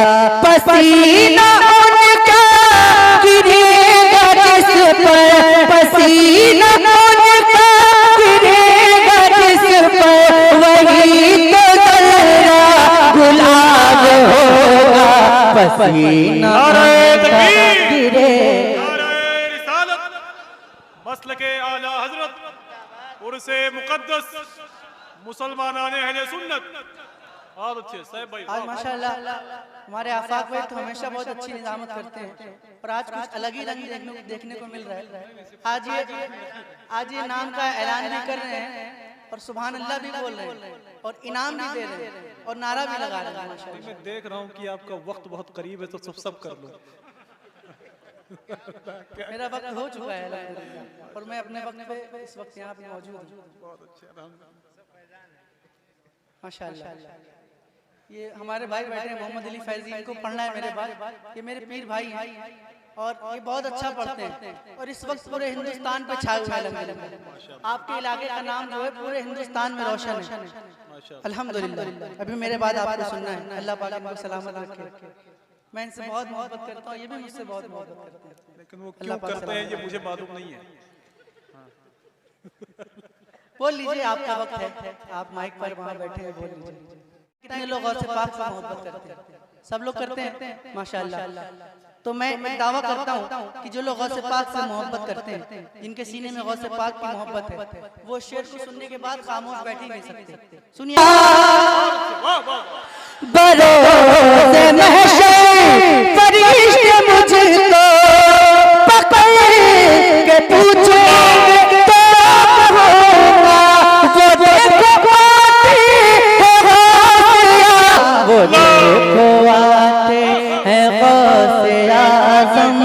पसीना उनका गिरेगा जिस पर, पसीना उनका गिरेगा जिस पर, वही तो गलरा गुलाब होगा। पसीना उनका गिरेगा। मसलके आला हजरत उर्से मुकद्दस मुसलमानाने अहले सुन्नत। बहुत अच्छे साहब भाई। आज माशाल्लाह हमारे आफाक भाई तो हमेशा बहुत अच्छी निजामत करते हैं और आज कुछ अलग ही रंग देखने को मिल रहा है। आज ये नाम का ऐलान भी कर रहे हैं और सुभान अल्लाह भी बोल रहे हैं और इनाम भी दे रहे हैं और नारा भी लगा रहे हैं माशाल्लाह। मैं देख रहा हूँ कि आपका वक्त बहुत करीब है तो सब कर लो। मेरा वक्त हो चुका है अल्हम्दुलिल्लाह और मैं अपने वक्त पे इस वक्त यहाँ पे मौजूद हूँ। बहुत अच्छे माशाल्लाह। ये हमारे भाई बैठे हैं मोहम्मद अली फैजी, इनको पढ़ना है मेरे बाद। ये मेरे पीर भाई हैं और ये बहुत अच्छा पढ़ते हैं और इस वक्त पूरे हिंदुस्तान पे छाए हुए हैं। आपके इलाके का नाम जो है पूरे हिंदुस्तान में रोशन है अल्हम्दुलिल्लाह। अभी मेरे बाद आपको सुनना है। अल्लाह पाक इनको सलामत रखे। मैं इनसे बहुत मोहब्बत करता हूँ, ये भी मुझसे बहुत मोहब्बत करते हैं, लेकिन वो क्यों करते हैं ये मुझे मालूम नहीं है। बोल लीजिए, आपका वक्त है, आप माइक पर वहाँ बैठे हैं, बोल लीजिए। कितने लोग और से पाक से मोहब्बत करते हैं? सब लोग करते हैं माशाल्लाह। तो मैं एक दावा करता हूँ कि जो लोग गौसे पाक से मोहब्बत करते हैं, जिनके सीने में गौसे पाक की मोहब्बत है, वो शेर को सुनने के बाद खामोश बैठ ही नहीं सकते। सुनिए। बरोज़े महशर फरिश्ते मुझको पकड़ के पूछेंगे तो होगा, वो देखो आते हैं गौसे आज़म,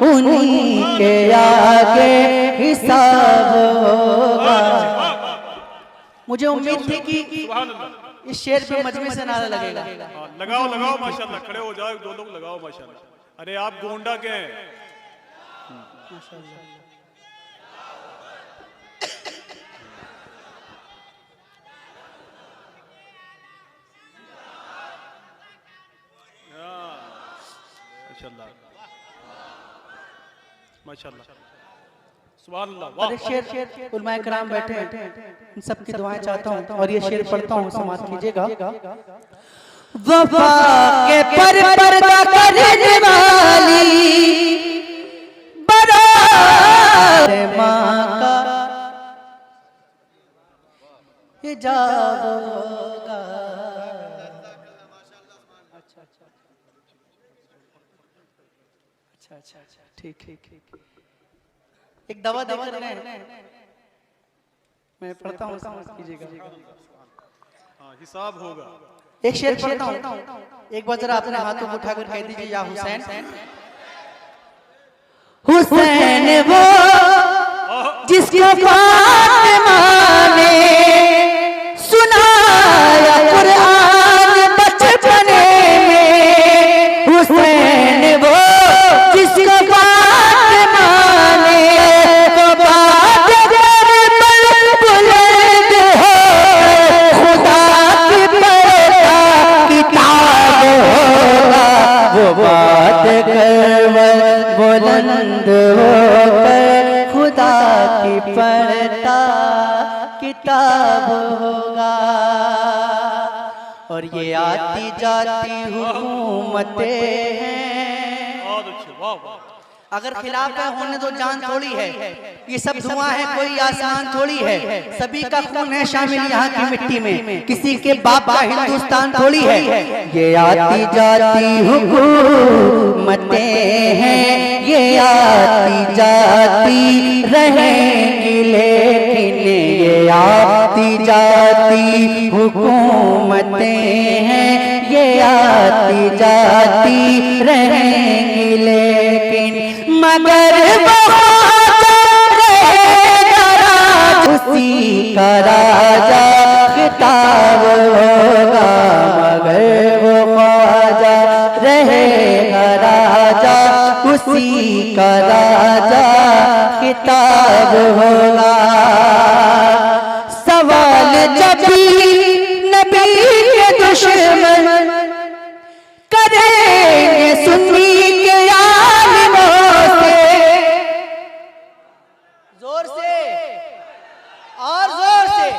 उन्हीं के आगे हिसाब होगा। मुझे उम्मीद थी कि इस शेर पे मजमे से नारा लगेगा। लगाओ लगाओ माशाल्लाह, खड़े हो जाओ, दो लोग लगाओ माशाल्लाह। अरे आप गोंडा के हैं माशाल्लाह। माशाल्लाह माशाल्लाह। सुभान अल्लाह, और एक वाह। शेर उलमाए कराम बैठे हैं, इन सबकी दुआएं चाहता हूँ और ये शेर पढ़ता हूँ, समाप्त कीजिएगा। वफा के पर पर्दा करने वाली बारात माँ का हिजाब होगा। अच्छा, ठीक। एक दवा देकर मैं पढ़ता हूँ, समाप्त कीजिएगा। हाँ, हिसाब होगा। एक शेर पढ़ता हूँ, एक बार जरा अपने हाथों को उठाकर कह दीजिए या हुसैन। हुसैन वो जिसको फातिमा ने सुनाया कुरान बचपने में। हुसैन वो जिसको फातिमा ने वो बात कर बुलंद हो खुदा की पढ़ता किताब होगा। वो बात कर बुलंद होकर खुदा की पढ़ता किताब होगा। और ये आती जाती हुकूमतें हैं, बहुत अच्छे, वाह वाह। अगर खिलाफ है होने दो, जान थोड़ी है। ये सब धुआं है, कोई आसमान थोड़ी है। सभी का खून है शामिल यहाँ की मिट्टी में, किसी के बाप का हिंदुस्तान थोड़ी है। ये आती जाती हुकूमतें हैं, ये आती जाती रहेंगी लेकिन ये आती जाती हुकूमतें हैं, ये आती जाती रहेंगी लेकिन मगर उसी का राजा खिताब होगा। मगर वो ख्वाजा रहेगा राजा, उसी का राजा खिताब होगा। सवाल जब नबी के दुश्मन करेंगे सुन्नी के आलिमों से, जोर से और जोर से।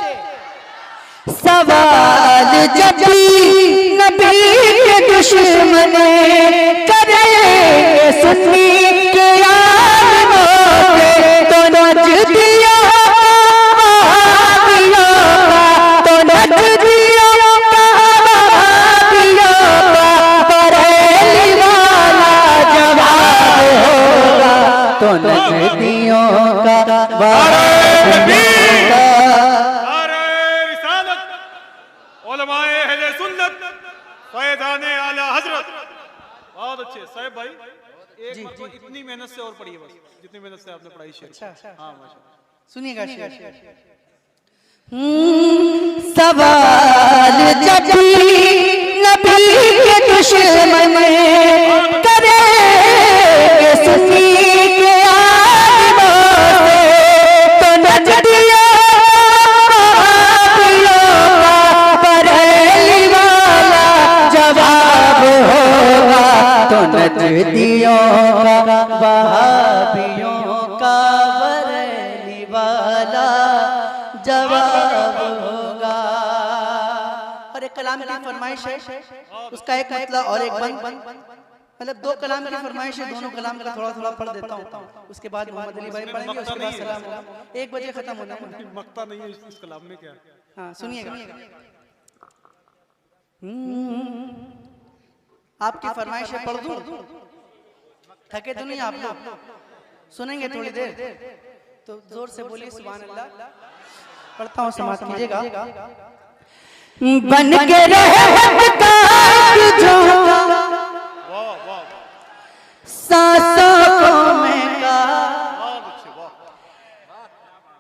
सवाल जब नबी के दुश्मन करेंगे सुन्नी के आलिमों से, तो नजदियों तो नजदियों बरेली वाला जवाब होगा। तो नजदियों का अरे रिसालत, उलमाए अहले सुन्नत, फैज़ाने आला हजरत। बहुत अच्छे साहब भाई, एक मरतबा इतनी मेहनत से और पढ़िए बस, जितनी मेहनत से आपने पढ़ाई शेर। हाँ माशाल्लाह। सुनिएगा शेर। सवाल जब नबी के दुश्मन करेंगे सुन्नी के आलिमों से, तो नजदियों बरेली वाला जवाब होगा। तो नजदियों का वहाबियों का बरेली वाला जवाब होगा। और एक कलाम की फरमाइश है, उसका एक मतलब और एक बंद, मतलब दो कलाम की फरमाइश है, दोनों कलाम का थोड़ा थोड़ा पढ़ देता हूँ। उसके बाद मोहम्मद अली भाई पढ़ेंगे, उसके बाद सलाम होगा। 1 बजे खत्म होना है। मक्ता नहीं है इस कलाम में क्या? हाँ सुनिएगा। आपकी फरमाइश है, पढ़ दूं? थके तो नहीं आप लोग? सुनेंगे थोड़ी देर तो जोर से बोलिए सुभान अल्लाह। पढ़ता हूँ, समाप्त कीजिएगा। बन के रहमत का जो वाह वाह, सांसों को में का बहुत अच्छे, वाह।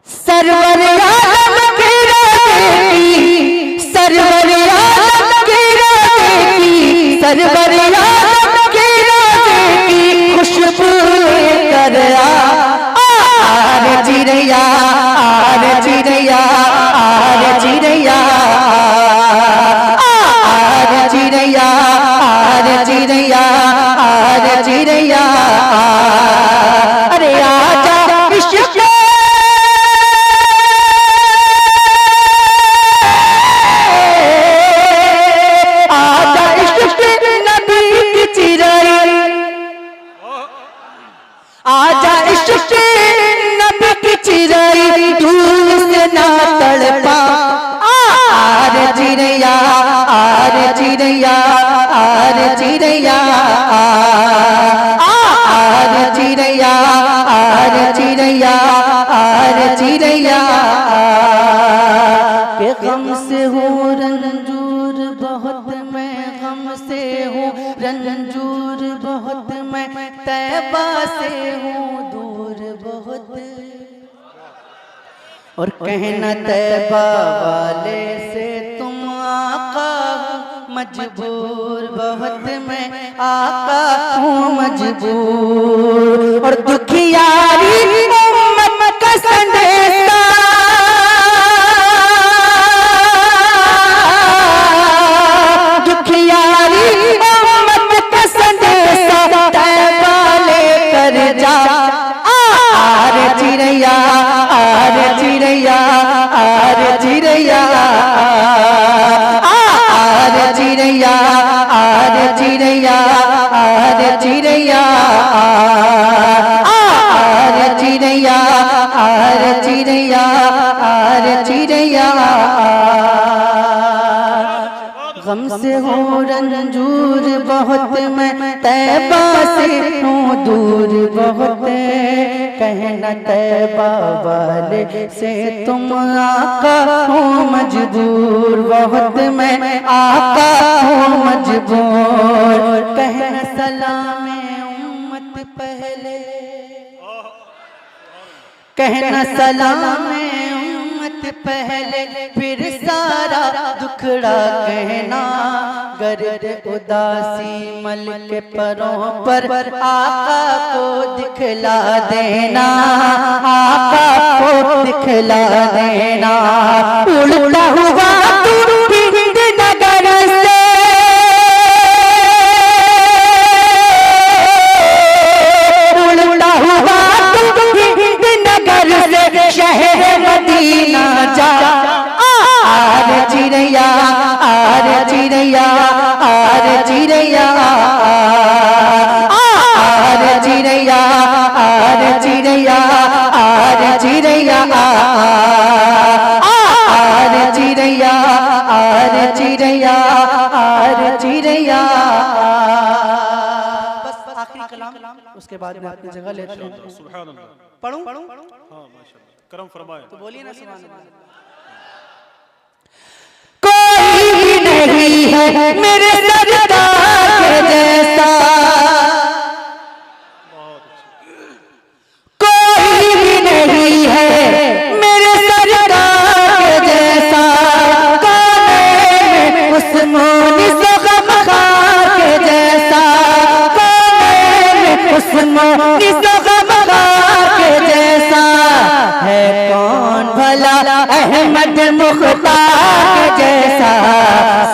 सरवर आलम की रानी, सरवर आलम की रानी, सरवर आलम की रानी खुशबू कर चिड़ैया चिड़ैया चिड़ैया चिड़ैया चिड़ैया चिड़ैया अरे आजा इश्क़ ना तड़पा आर चिड़ैया आर चिड़ैया आर चिड़ैया आर चिड़ैया आर चिड़ैया आर चिड़ैया के गम से हूँ रंजूर बहुत मैं गम से हूँ रंजूर बहुत मैं तैबा से हूँ दूर बहुत और कहना तैबा वाले से तुम आका मजबूर बहुत मैं आका हूँ मजबूर और दुखियारी उम्मत का संदेशा दुखियारी उम्मत का संदेशा तैबा लेकर जा आर चिड़ैया आर चिड़ैया आर चिड़ैया आर चिड़ैया आर चिड़ैया आर चिड़ैया आर चिड़ैया आर चिड़ैया आर चिड़ैया गम से हूँ रंजूर बहुत मैं तैबा से हूँ दूर बहुत कहना तैबा वाले से तुम आका हूँ मजबूर बहुत मैं आका हूँ मजबूर कहना सलाम उम्मत पहले कहना सलाम उम्मत पहले फिर सारा दुखड़ा कहना गर्द उदासी मल के परों पर आका को दिखला देना आका को दिखला देना उल्टा हुआ तू हिंद नगर से उल्टा हुआ तू हिंद नगर से शहर मदीना जा आर चिड़ैया आर चिड़ैया आर चिड़ैया आर चिड़ैया आर चिड़ैया आर चिड़ैया आर चिड़ैया आर चिड़ैया आर चिड़ैया बस आखिरी कलाम उसके बाद में अपनी जगह लेते हैं सुभान अल्लाह। पढ़ूं हाँ माशाल्लाह करम फरमाए। तो बोलिए ना सुभान अल्लाह। कोई भी नहीं है मेरे सरकार के जैसा कोई भी नहीं है मेरे सरकार के जैसा काने में उस्मानी गमखार के जैसा काने में उस्मानी गमखार के जैसा है कौन भला अहमद मुख्तार के जैसा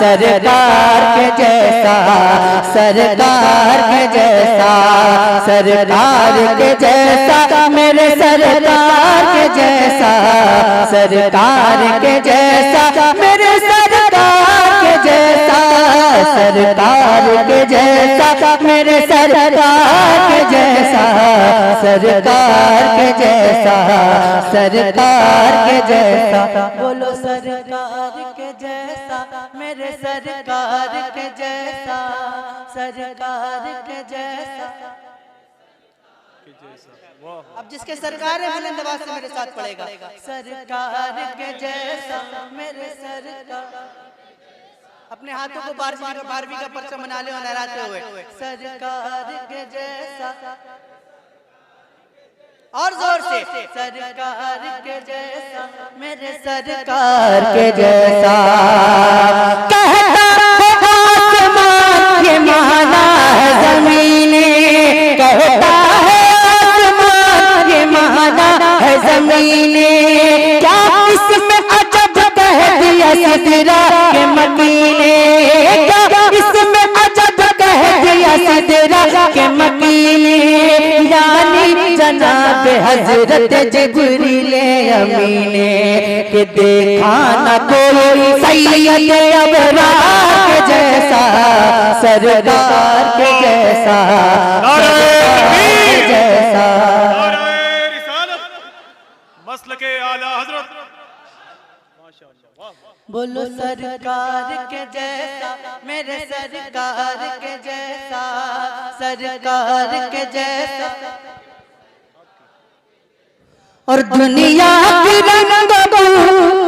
सरकार के जैसा सरकार के जैसा सरकार के जैसा मेरे सरकार के जैसा सरकार के जैसा मेरे सरकार के जैसा सरकार के जैसा मेरे सरकार के जैसा सरकार के जैसा सरकार के जैसा बोलो सरकार के जैसा मेरे सरकार के जैसा सरकार के जैसा अब जिसके सरकार है बुलंद आवाज से मेरे साथ पड़ेगा सरकार के जैसा मेरे सरकार अपने हाथों को 12वीं का परचम बना ले और लहराते हुए सरकार के जैसा और जोर से सरकार के जैसा मेरे सरकार के जैसा कहता है आसमान ये माना है ज़मीने कहता है आसमान ये माना है ज़मीने क्या इसमें अजब कह दिया सिदरा के मकीने क्या इसमें अजब कह दिया सिदरा के मकीने यानी जनाब हजरत जिब्रील अमीने के देखा न कोई सैयद अबरार के जैसा सरकार के जैसा मसलके आला हजरत माशाअल्लाह, वाह वाह। बोलो सरकार के जैसा, मेरे सरकार के जैसा, सरकार के जैसा। और दुनिया की रंगों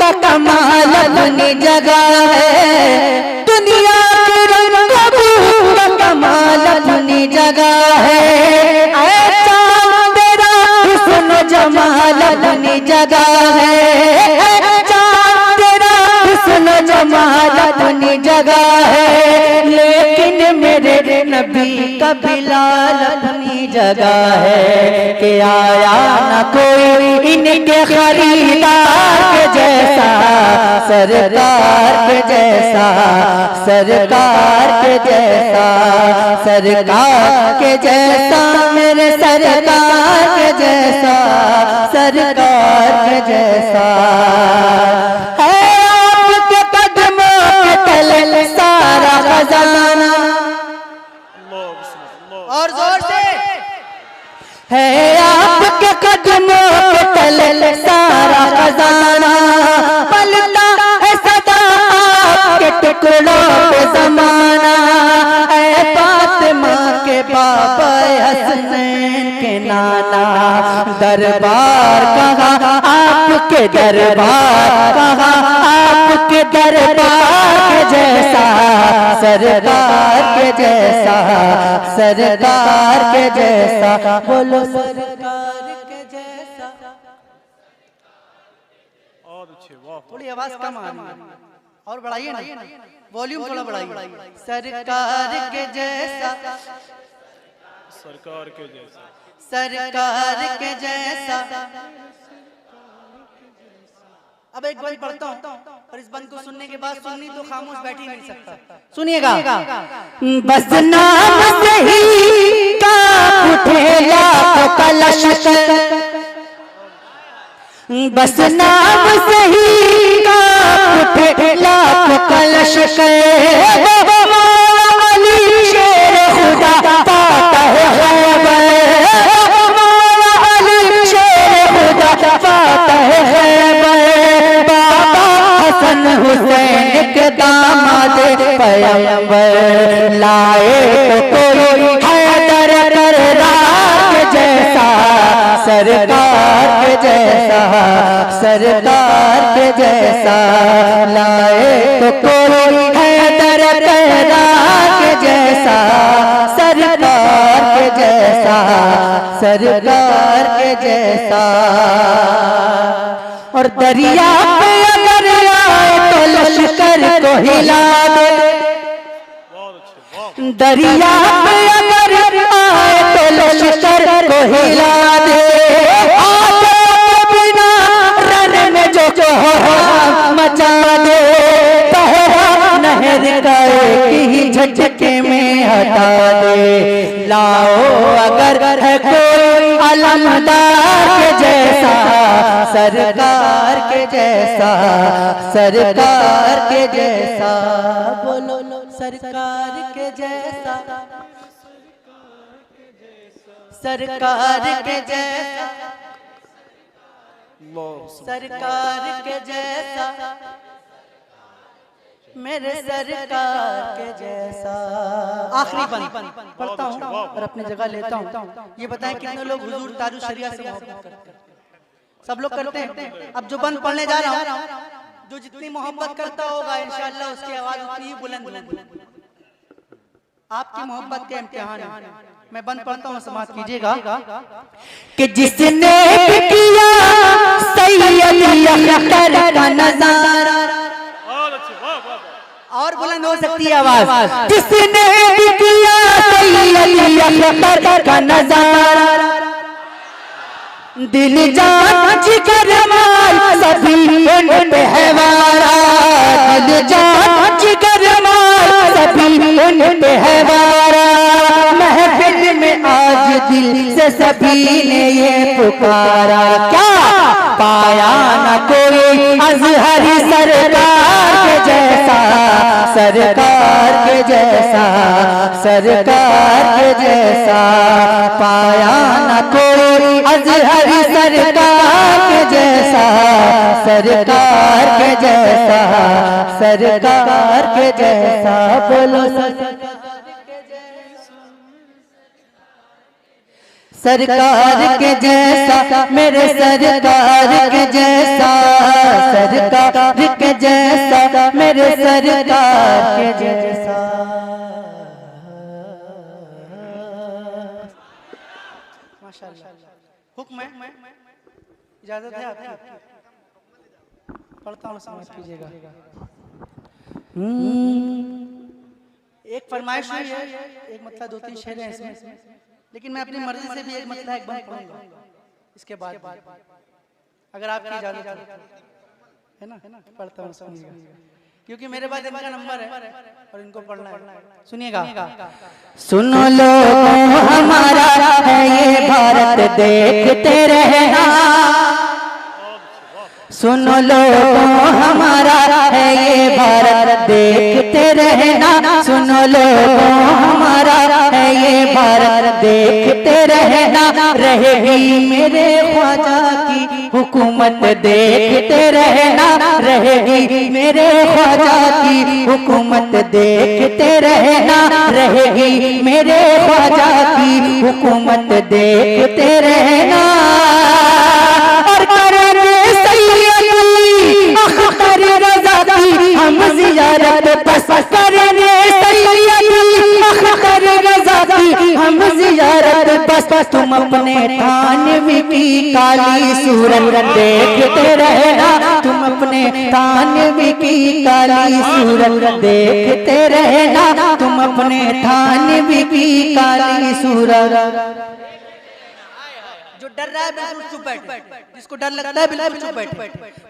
का कमाल अपनी जगह है, दुनिया की रंगों का कमाल अपनी जगह है। ऐसा तेरा हुस्न जमाल अपनी जगह है, जमाल अपनी जगह है। लेकिन मेरे नबी का बिलाल अपनी जगह है कि आया न कोई इनके खरीदार के जैसा, सरकार के जैसा, सरकार के जैसा, सरकार के जैसा, मेरे सरकार के जैसा, सरकार के जैसा। सारा खजाना और जोर से है आपके कदमों के तले सारा खजाना, पलता है सदा आपके टुकड़ों पे जमाना। ऐ फातिमा के बाबा हसनैन के नाना, दरबार कहा आपके दरबार कहा, आपके दरबार के जैसा, सरकार के जैसा, सरकार के जैसा। बोलो सरकार के जैसा। और अच्छे, वाह। थोड़ी आवाज कम आ रही है और बढ़ाइए ना, वॉल्यूम थोड़ा बढ़ाइए। सरकार के जैसा, सरकार के जैसा, सरकार के जैसा। अब एक बंद पढ़ता हूँ और इस बंद को सुनने के बाद सुननी तो खामोश बैठ ही नहीं सकता। सुनिएगा। बस नाम से ही का उठे लाखों कलश, बस नाम से ही का उठे लाखों कलश। अली शेर खुदा पाता है खैबर, अली शेर खुदा पाता है खैबर। हसन हुसैन के दामाद पैगंबर लाए तो कोई हैदर कररार के जैसा, सरकार के जैसा, सरकार के जैसा। लाए तो कोई हैदर कररार के जैसा, सरकार के जैसा, सरकार के जैसा। और दरिया पे अगर आए तो लश्कर को हिला दे, दरिया पे अगर आए तो लश्कर को हिला दे। आगे बिना रन में जो मचा दे, पहरा नहर का एक ही झटके में हटा दे। लाओ अगर है कोई अलमदार के जैसा, सरकार के जैसा, सरकार के जैसा। बोलो सरकार के जैसा, सरकार के जैसा, सरकार के जैसा, मेरे सरकार के जैसा। आखिरी बंद पढ़ता हूँ और अपनी जगह लेता हूँ। ये बताएं कितने लोग हुजूर ताजु शरिया से मोहब्बत करते हैं? सब लोग करते हैं। अब जो बंद पढ़ने जा रहा हूँ, जो जितनी मोहब्बत करता होगा इंशाअल्लाह उसकी आवाज उतनी ही बुलंद होगी। आपकी मोहब्बत के इम्तिहान है। मैं बंद पढ़ता हूँ, समाप्त कीजिएगा। कि जिसने किया सैयद अख्तर का नजारा, और बुलंद हो सकती है आवाज। जिसने किया सैयद अख्तर का नजारा, दिल जान जिगर माल सभी उन पे है वारा, दिल जान जिगर माल सभी उन पे है वारा। महफिल में आज दिल से सभी ने ये पुकारा, क्या पाया न कोई अज़हरी सरकार के जैसा, सरकार के जैसा, सरकार के जैसा। पाया न कोई अजहर सरकार के जैसा, सरकार के जैसा, सरकार के जैसा, बोलो सरकार के जैसा, मेरे सरकार के जैसा, सरकार के जैसा, मेरे सरकार के जैसा। माशाल्लाह। हुक्म है, इजाजत है आपकी? पढ़ता हूँ, समाप्त कीजिएगा। एक फरमाइश हुई है, एक मतलब 2-3 शेर हैं इसमें, लेकिन मैं अपनी मर्जी से भी एक मतलब एक बंद पढ़ूंगा इसके बाद, अगर आपकी इजाजत है ना। पढ़ता हूँ, सुनिएगा, क्योंकि मेरे बाद इनका नंबर है और इनको पढ़ना है। सुनिएगा। सुनो लो हमारा है ये भारत देखते रहना, सुनो लो हमारा है ये भारत देखते रहना, सुनो लो हमारा है ये भारत देखते रहना, रहेगी मेरे ख्वाजा की हुकूमत देखते रहना, रहेगी मेरे ख्वाजा की हुकूमत देखते रहना, रहेगी मेरे ख्वाजा की हुकूमत देखते रहना। और करेंगे सैयदी अख्तर रज़ा की हम ज़ियारत बस, करेंगे सैयदी अख्तर रज़ा की हम ज़ियारत बस, तुम अपने थानवी की काली सूरत देखते रहना, तुम अपने थानवी की काली सूरत देखते रहना, तुम अपने थानवी की काली सूरत। जो डर रहा है बिल्कुल चुप बैठ, जिसको डर लगता है बिल्कुल चुप बैठ।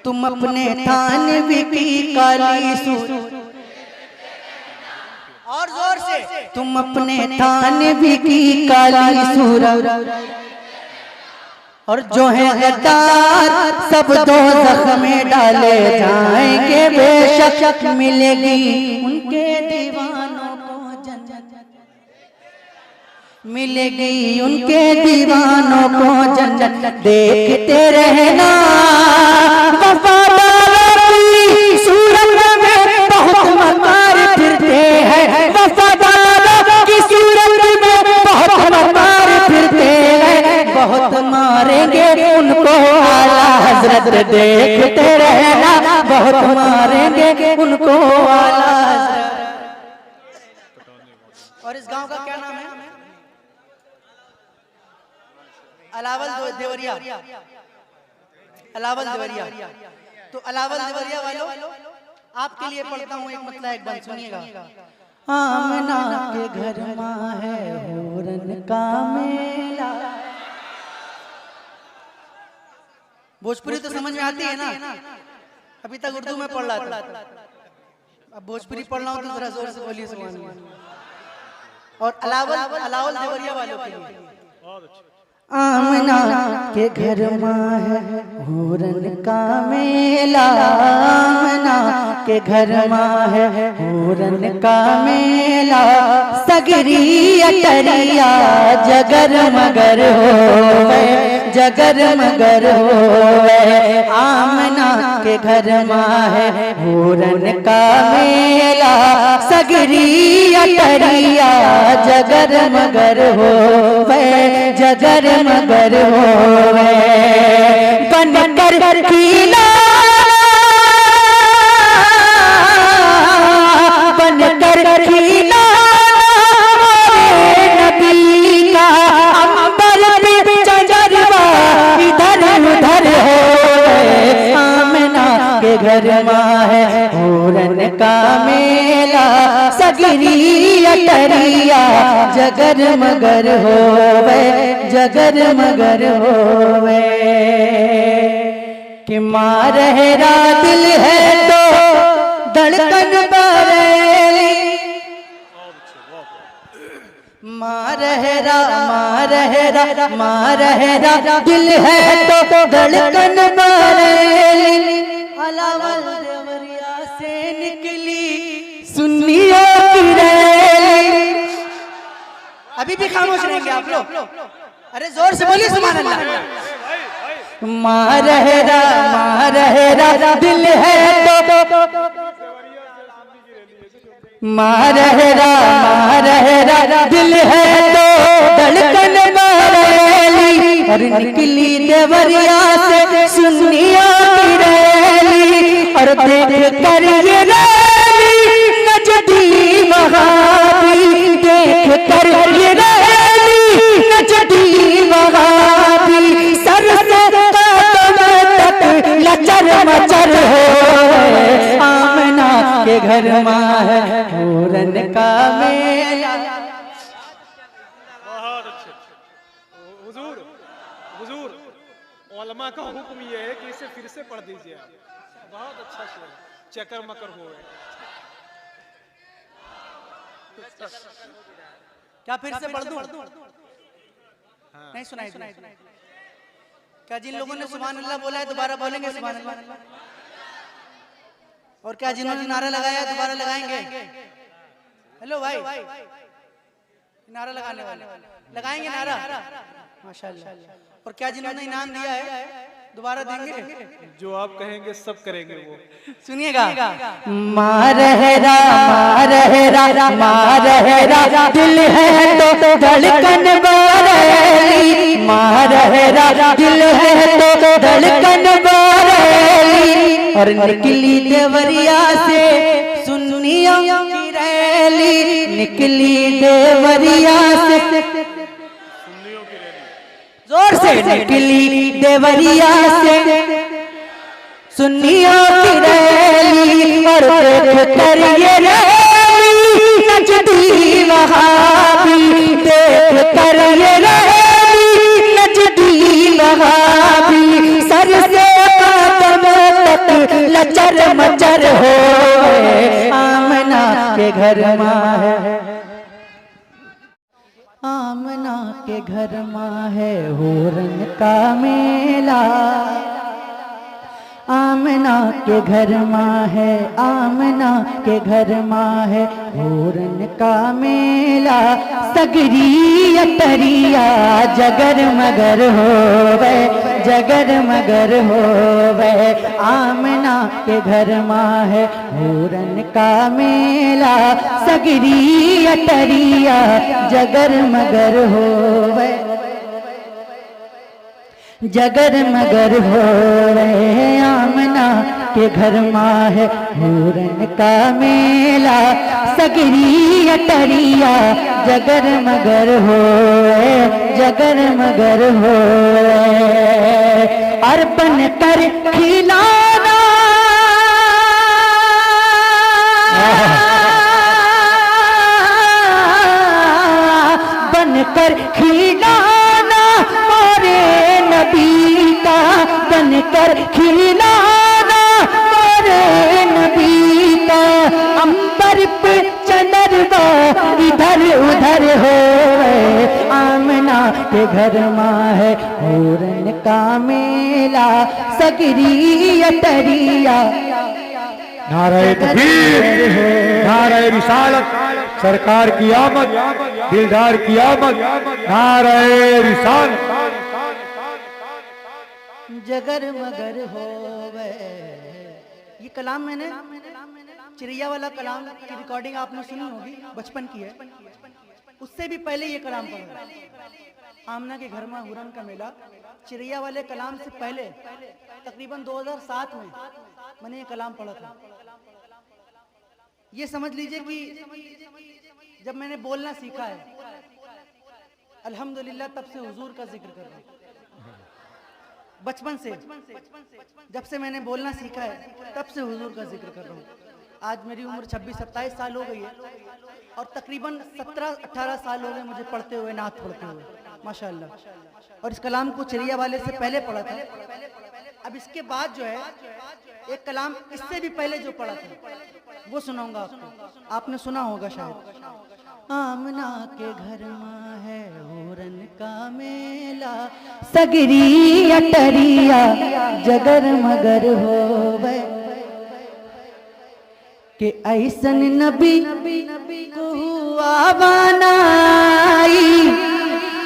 तुम अपने थानवी की काली सूरत, और जोर से, तुम अपने थानवी की काली सूरत। और जो है गद्दार सब दोज़ख में डाले जाएंगे बेशक, मिलेगी उनके दीवानों को जन्नत, मिलेगी उनके दीवानों को जन्नत देखते रहना। वफादारों की सूरत में बहुत मकार फिरते हैं, वफादारों की सूरत में बहुत मकार फिरते हैं, बहुत मारेंगे उनको आला हजरत देखते रहना, बहुत मारेंगे उनको आला हजरत। और इस गांव का क्या नाम है? अलावल देवरिया, अलावल देवरिया। तो अलावल देवरिया वालों, आपके लिए पढ़ता हूँ एक मतलब एक बंद, सुनिएगा। आमना के घर माँ है होरन का मेला। भोजपुरी तो समझ में आती है ना, अभी तक उर्दू में पढ़ रहा था, अब भोजपुरी पढ़ रहा हूँ तो जरा जोर से बोलिए सुभान अल्लाह। और अलावल देवरिया वालों के लिए, आमना के घर माँ है होरन का मेला, आमना के घर माँ है होरन का मेला, सगरी अटरिया जगर मगर होवे, जगर मगर होवे। आमना के घर माँ है होरन का मेला, सगरी अटरिया जगर मगर होवे, जगर मगर होवे। बनकर खिला, बनकर खिला नबी का अंबर पे चंद्रमा इधर उधर होवे। आमना के घर माँ है होरन का मेला, सगरी अटरिया जगर मगर होवे, जगर मगर होवे। कि माँ रहरा दिल है तो धड़कन बरेली, माँ रहरा, माँ रहरा, माँ रहरा दिल है तो धड़कन बरेली। अलावल देवरिया से निकली सुन्नियों की रैली। अभी भी खामोश रहेंगे आप लोग, अरे जोर से बोलिए सुभान अल्लाह। भाई भाई मारहरा दिल है तो मारहरा दिल है तो धड़कन बरेली और निकली देवरिया से सुनिया की रैली और देख कर ये रैली नजदी वहाबी देख कर ये रैली नजदी वहाबी सर से कदम तक लचर मचर हो आमना के घर माँ है पूरन का मेला। बहुत अच्छे। हुजूर हुजूर उलमा का हुक्म ये है कि इसे फिर से पढ़ दीजिए आप। बहुत अच्छा शेर चकर मकर हो गए। क्या फिर से पढ़ दूं? नहीं सुनाई सुनाई क्या जिन लोगों ने सुभान अल्लाह बोला है दोबारा बोलेंगे सुभान अल्लाह? और क्या जिन्होंने नारा लगाया है दोबारा लगाएंगे? हेलो भाई, नारा लगाने वाले लगाएंगे नारा? माशाल्लाह। और क्या जिन्होंने इनाम दिया है दोबारा देंगे? जो आप कहेंगे सब करेंगे वो। सुनिएगा। मारहरा दिल है तो धड़कन बरेली मारहरा दिल है तो धड़कन बरेली और निकली देवरिया से सुनिया की रैली निकली देवरिया से जोर से निकली देवरिया से सुनिया की रैली और देख कर ये रैली नजदी वहाबी देख कर ये रैली नजदी वहाबी सर से कदम तक लचर मचर हो आमना के घर माँ है आमना के घर माँ है होरन का मेला आमना के घर माँ है आमना के घर माँ है होरन का मेला सगरी अतरिया जगर मगर हो वे जगर मगर हो वे आमना के घर माँ है होरन का मेला सगरी अतरिया जगर मगर हो वे जगर मगर हो रहे आमना के घर माँ है होरन का मेला सगरी अटरिया जगर मगर हो जगर मगर हो अर्पण कर खिलाना बनकर खिलाना मोरे नबी का बनकर खिलाना मोरे नबी का अंबर पे चंद्रमा इधर उधर हो आमना के घर माँ है होरन का मेला सगरी अटरिया नाराए तकबीर नाराए रिसालत सरकार की आमद दिलदार की आमद नाराए रिसालत जगर मगर हो ये कलाम मैंने चिड़िया वाला कलाम की रिकॉर्डिंग आपने सुनी होगी बचपन की है उससे भी पहले ये कलाम पढ़ा आमना के घर में हुरन का मेला चिड़िया वाले कलाम से पहले तकरीबन 2007 में मैंने ये कलाम पढ़ा था। ये समझ लीजिए कि जब मैंने बोलना सीखा है अल्हम्दुलिल्लाह तब से हुजूर का जिक्र कर रहा हूँ बचपन से जब से मैंने बोलना सीखा है तब से हुजूर का जिक्र कर रहा हूँ। आज मेरी उम्र 26-27 साल हो गई है और तकरीबन 17-18 साल हो गए मुझे पढ़ते हुए नात पढ़ते हुए माशाअल्लाह। और इस कलाम को चिड़िया वाले से पहले पढ़ा था। अब इसके बाद जो है एक कलाम इससे भी पहले जो पढ़ा था वो सुनाऊंगा आपको। आपने सुना होगा शायद आमना के घर माँ है होरन का मेला सगरी अटरिया जगर मगर हो के ऐसन नबी को हुआ बनाई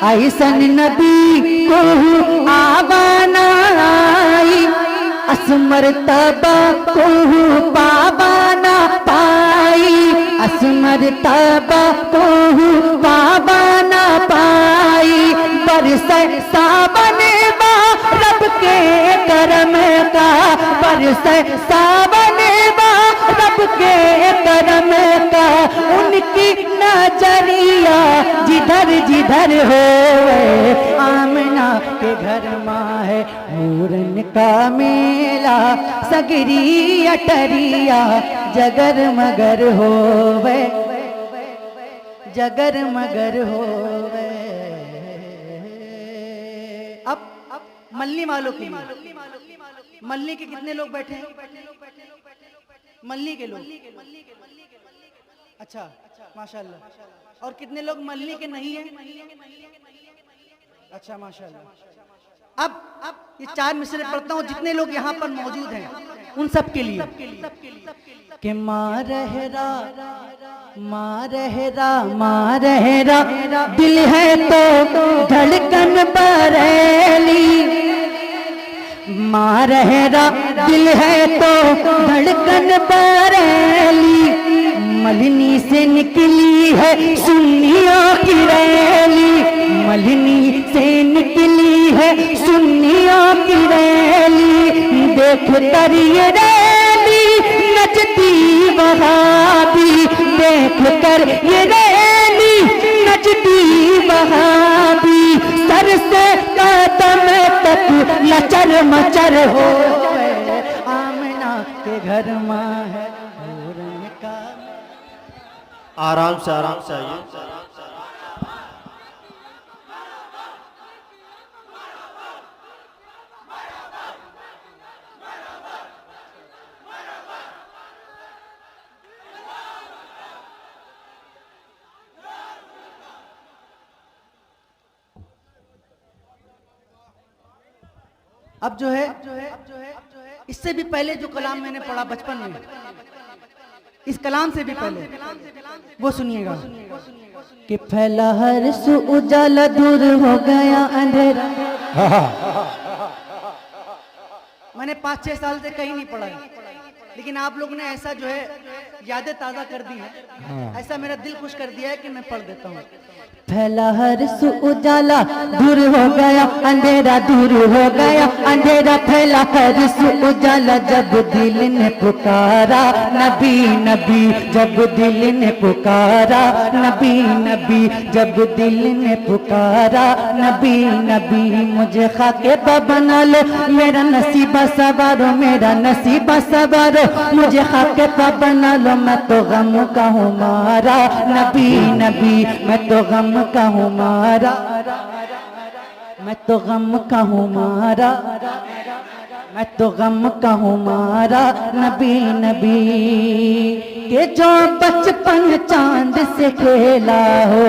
ऐसन नबी को आवानाई असमर तबा को पावाना पाई असमर तबा को पावाना पाई बरसे सावन बा रब के करम का बरसे सावन बा रब के करम का उनकी नजरिया जिधर जिधर हो आमना के घर माँ है पूरन का मेला सगरी अटरिया जगर मगर होवे जगर मगर होवे। अब मल्ली वालों के लिए मल्ली के कितने लोग बैठे हैं? मल्ली के लोग, अच्छा माशाल्लाह। और कितने लोग मल्ली के नहीं हैं? अच्छा माशाल्लाह। अब ये 4 मिसरे पढ़ता हूँ जितने लोग यहाँ पर मौजूद हैं उन सब के लिए कि माँ रहरा माँ रहरा माँ रहरा दिल है तो धड़कन बरेली माँ रहरा दिल है तो धड़कन बरेली मलिनी से निकली है सुन्नियों की रैली मलिनी से निकली है सुन्नियों की रैली देख कर ये रैली नचती वहाबी देख कर ये रैली नचती वहाबी सर से कदम तक लचर मचर हो आमना के घर माँ है का। आराम से आइए। अब जो है इससे भी पहले जो कलाम मैंने पढ़ा बचपन में इस कलाम से भी पहले वो सुनिएगा कि फैला हर सु उजाला दूर हो गया अंधेरा। मैंने 5-6 साल से कहीं नहीं पढ़ा लेकिन आप लोग ने ऐसा जो है यादें ताज़ा कर दी है ऐसा मेरा दिल खुश कर दिया है कि मैं पढ़ देता हूँ। फैला हर सु उजाला दूर हो गया अंधेरा दूर हो गया अंधेरा फैला हर सु उजाला जब दिल ने पुकारा नबी नबी जब दिल ने पुकारा नबी नबी जब दिल ने पुकारा नबी नबी मुझे खाके बना लो मेरा नसीबा सवारो मेरा नसीबा सवारो मुझे खाके बना लो मैं तो गम का हूँ मारा नबी नबी मैं तो गम का हूँ मारा मैं तो गम का हूँ मारा मैं तो गम का हूँ मारा नबी नबी के जो बचपन चांद से खेला हो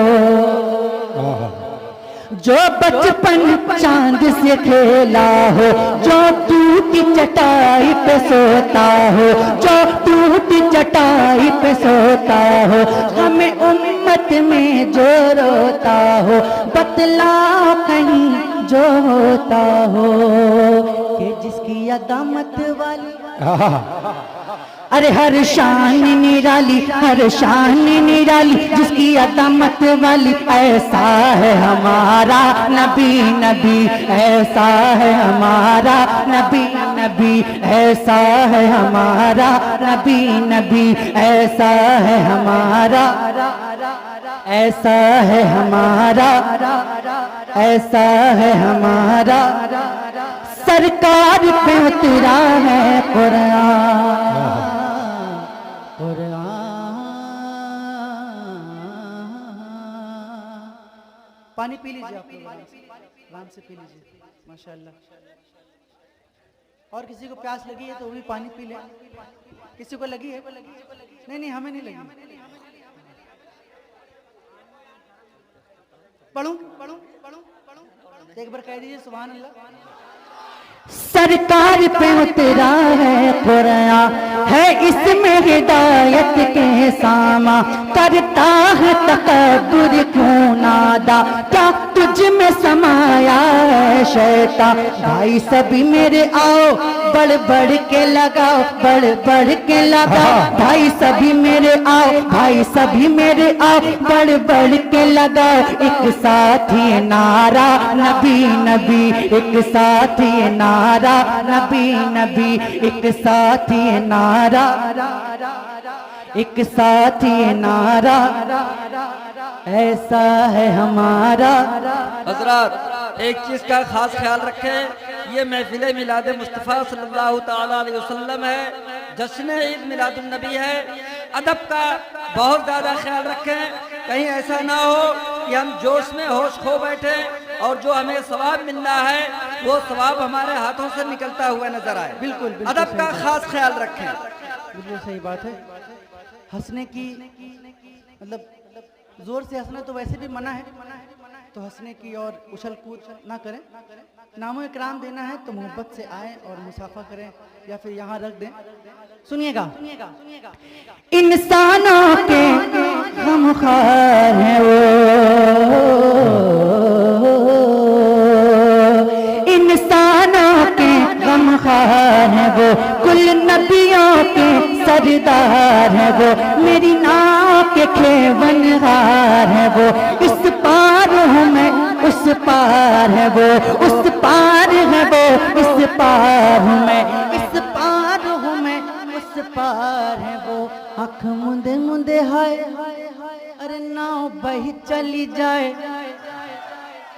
जो बचपन चांद से खेला हो जो टूटी चटाई पे सोता हो जो टूटी चटाई पे सोता हो हमें उम्मत में जो रोता हो बतलाओ कहीं जो होता हो कि जिसकी अदामत वाली अरे हर शान निराली हर शान निराली जिसकी अदामत वाली ऐसा है हमारा नबी नबी ऐसा है हमारा नबी नबी ऐसा है हमारा नबी नबी ऐसा है हमारा ऐसा है हमारा ऐसा है हमारा सरकार पे उतरा है कुरान पानी पी लीजिए आप लोग आराम से पी लीजिए माशाल्लाह। और किसी को प्यास लगी है तो वो भी पानी पी ले। किसी को लगी है? नहीं हमें नहीं लगी। पढ़ूं एक बार कह दीजिए सुभान अल्लाह। सरकार पे उतरा है कुरान है इसमें हिदायत के सामा, करता है तकब्बुर क्यों नादा, क्या तुझ में समाया है शैतान। भाई सभी मेरे आओ, बढ़ बढ़ के लगाओ, बढ़ बढ़ के लगाओ। भाई सभी मेरे आओ, भाई सभी मेरे आओ, बढ़ बढ़ के लगाओ। एक साथ ही नारा नबी नबी, एक साथ ही नारा नबी नबी, एक साथ ही नारा, एक साथ ही नारा, ऐसा है हमारा। हजरत एक चीज का खास ख्याल रखें, ये महफिल मिलाद मुस्तफ़ा सल्लल्लाहु ताला अलैहि वसल्लम है, जश्न ईद मिलादुन नबी है। अदब का बहुत ज़्यादा ख्याल रखें, कहीं ऐसा ना हो कि हम जोश में होश खो बैठे और जो हमें सवाब मिलना है वो सवाब हमारे हाथों से निकलता हुआ नजर आए। बिल्कुल अदब का खास ख्याल रखें। बिल्कुल सही बात है। हंसने की मतलब जोर से हंसना तो वैसे भी मना है, तो हंसने की और उछल कूद ना करें। नामो इकराम देना है तो मोहब्बत से आए और मुसाफा करें या फिर यहाँ रख दें। सुनिएगा, इंसानों के गमख्वार हैं वो, इंसानों के गमख्वार हैं वो, कुल नबियों के सरदार हैं वो, मेरी नाव के खेवनहार हैं वो। इस पार हूँ मैं, उस पार है वो, उस पार है वो, इस पार हूँ मैं, इस पार हूँ मैं, उस पार है वो। आँख मुंदे मुंदे हाय, अरे नाव बही चली जाए,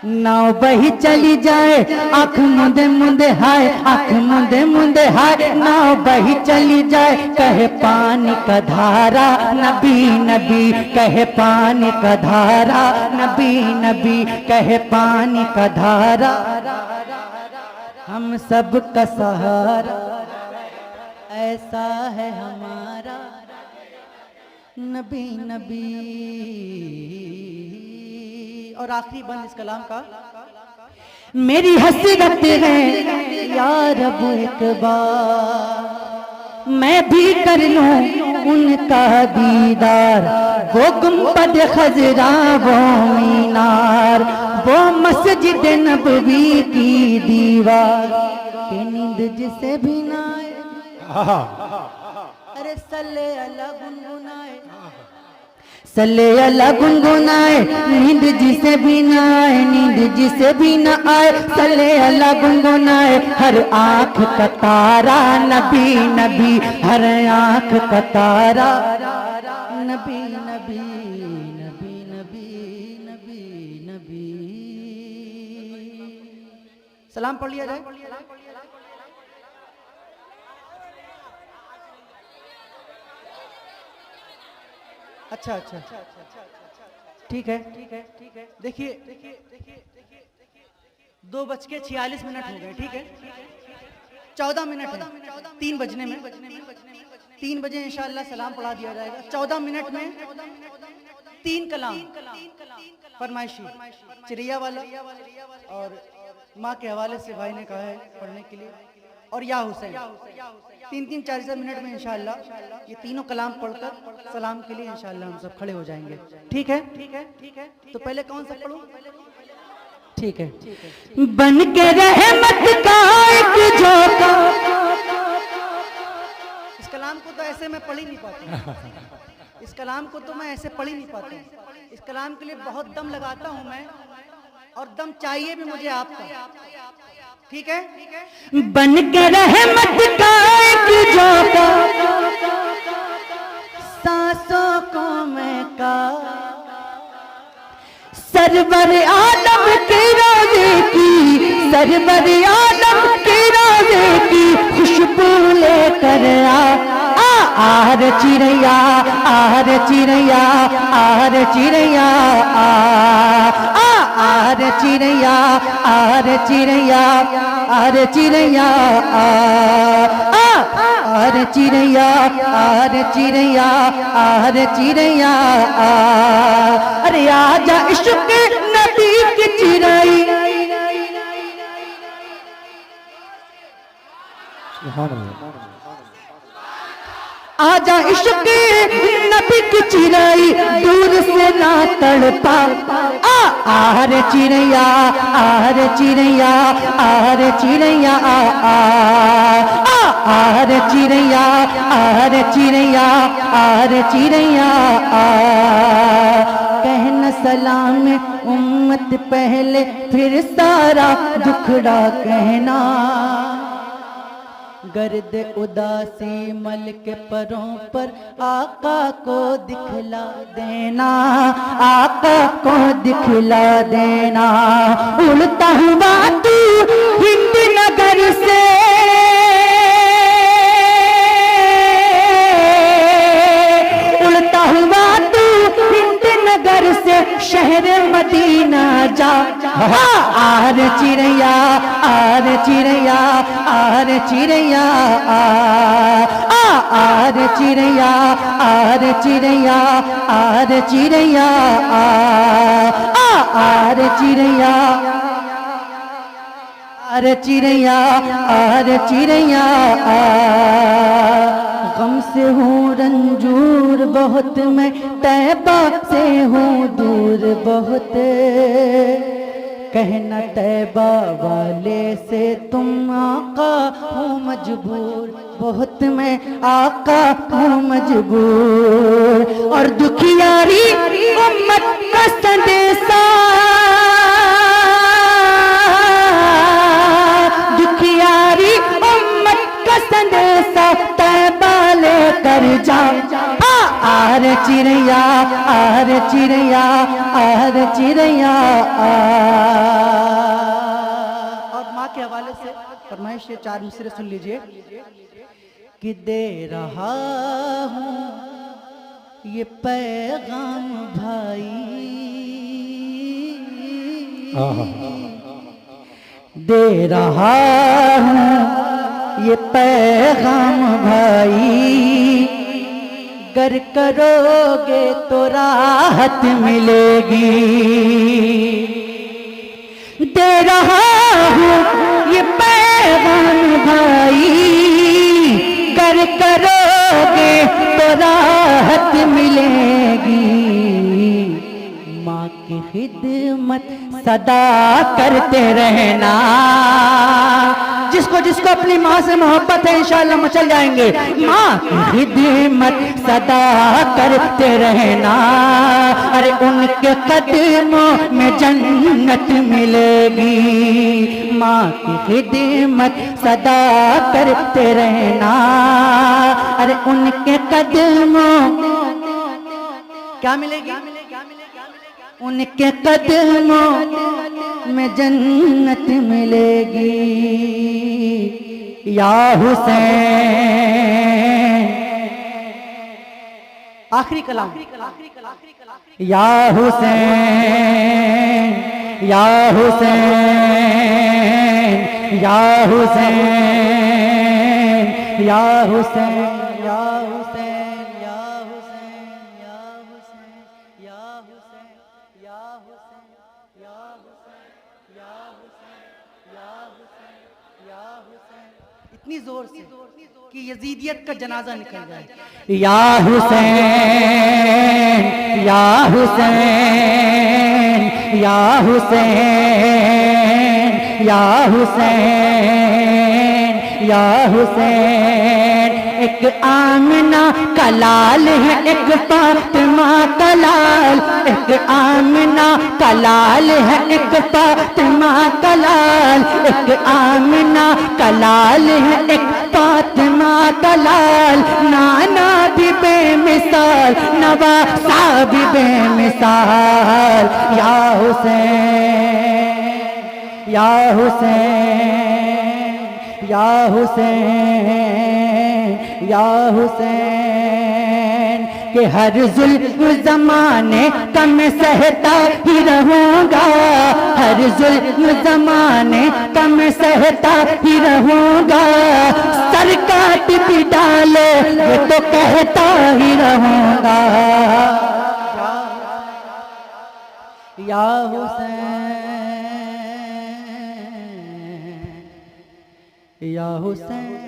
नाव बही चली जाए। आँख मुंदे मुंदे हाय, आँख मुंदे मुंदे हाय, नाव बही चली जाए। कहे पानी का धारा नबी नबी, कहे पानी का धारा नबी नबी, कहे पानी का धारा, हम सब का सहारा, ऐसा है हमारा नबी नबी। और आखिरी बंद इस कलाम का, मेरी हसरत है या रब एक बार मैं भी कर लूं उनका दीदार। वो गुंबद खजरा, वो मीनार, वो मस्जिद नबवी की दीवार, कि नींद जिसे भी ना आए, अरे सल्ले अला गुनगुनाए, सल्ले अला गुनगुनाए। नींद जिसे भी ना आए, नींद जिसे भी ना आए, सल्ले अला गुनगुनाए। हर आँख का तारा नबी नबी, हर आँख का तारा नबी नबी नबी नबी नबी नबी। सलाम पढ़ लिया जाए। अच्छा अच्छा, ठीक है। देखिए 2:46 हो गए, ठीक है। 14 मिनट है 3 बजने में, 3 बजे इंशाअल्लाह सलाम पढ़ा दिया जाएगा। 14 मिनट में 3 कलाम फरमाइशी, चिड़िया वाला और माँ के हवाले से भाई ने कहा है पढ़ने के लिए, और या हुसैन। 3-3 4 मिनट में इंशाअल्लाह ये तीनों कलाम पढ़कर सलाम के लिए इंशाअल्लाह हम सब खड़े हो जाएंगे, ठीक है। तो पहले कौन सा पढ़ूं? ठीक है। बन के रहमत का एक झोंका, इस कलाम को तो ऐसे मैं पढ़ ही नहीं पाता, इस कलाम को तो मैं ऐसे पढ़ ही नहीं पाता। इस कलाम के लिए बहुत दम लगाता हूं मैं, और दम चाहिए भी मुझे आपका, ठीक है। बन के रहमत का एक झोंका, सांसों को महका, सरवर आलम के रोज़े की, सरवर आलम के रोज़े की खुशबू लेकर आर चिड़ैया, आर चिड़ैया, आर चिड़ैया, आर चिड़ैया, आर चिड़ैया, आर चिड़ैया, आर चिड़ैया, आर चिड़ैया, आर चिड़ैया, अरे आजा इश्क नबी की चिड़ै। आजा इश्क नबी की चिराई दूर से ना तड़पा आ रे चिड़ैया आ रे चिड़ैया आ रे चिड़ैया आ रे चिड़ैया आ रे चिड़ैया आ रे चिड़ैया कहना सलाम उम्मत पहले फिर सारा दुखड़ा कहना गर्द उदासी मल के परों पर आका को दिखला देना, आका को दिखला देना। उड़ता हुआ तू हिंद नगर से उड़ता हुआ तू हिंद नगर से शहर मदीना जा। आर चिड़ैया आर चिड़ैया आर चिड़ैया आर चिड़ैया आर चिड़ैया आर चिड़ैया आर चिड़ैया आर चिड़ैया आर चिड़ैया। गम से हूँ रंजूर बहुत मैं तैबा से हूँ दूर बहुत कहना तैबा वाले से तुम आका हूँ मजबूर बहुत मैं आका हूँ मजबूर। और दुखियारी उम्मत का संदेशा दुखियारी उम्मत का संदेशा तैबा लेकर जा। आर चिड़ैया आर चिड़ैया आर चिड़ैया। और माँ के हवाले से फरमाइश ये 4 मिसरे सुन लीजिए कि दे रहा हूँ ये पैगाम भाई दे रहा हूँ ये पैगाम भाई गर करोगे तो राहत मिलेगी। दे रहा हूँ ये पैगाम भाई गर करोगे तो राहत मिलेगी। माँ की खिदमत सदा करते रहना। जिसको जिसको अपनी माँ से मोहब्बत है इंशाअल्लाह मचल जाएंगे। माँ की खिदमत सदा करते रहना। अरे उनके कदमों में जन्नत मिलेगी। माँ की खिदमत सदा करते रहना। अरे उनके कदमों क्या मिलेगी उनके कदमों में जन्नत मिलेगी। या हुसैन आखिरी कलाम या हुसैन या हुसैन या हुसैन या हुसैन या हुसैन या हुसैन या हुसैन या हुसैन या हुसैन या हुसैन या हुसैन या हुसैन या हुसैन इतनी जोर से कि यजीदियत का जनाजा निकल जाए। या हुसैन या हुसैन या हुसैन या हुसैन या हुसैन। एक आमना का लाल है एक फातिमा का लाल। एक आमना का लाल है एक फातिमा का लाल। एक आमना का लाल है एक फातिमा का लाल। नाना भी बेमिसाल नवासा भी बेमिसाल। या हुसैन या हुसैन या हुसैन या हुसैन कि हर जुल्म ज़माने का मैं सहता ही रहूँगा। हर जुल्म ज़माने का मैं सहता ही रहूँगा। सर काट भी डाले ये तो कहता ही रहूँगा। या हुसैन या हुसैन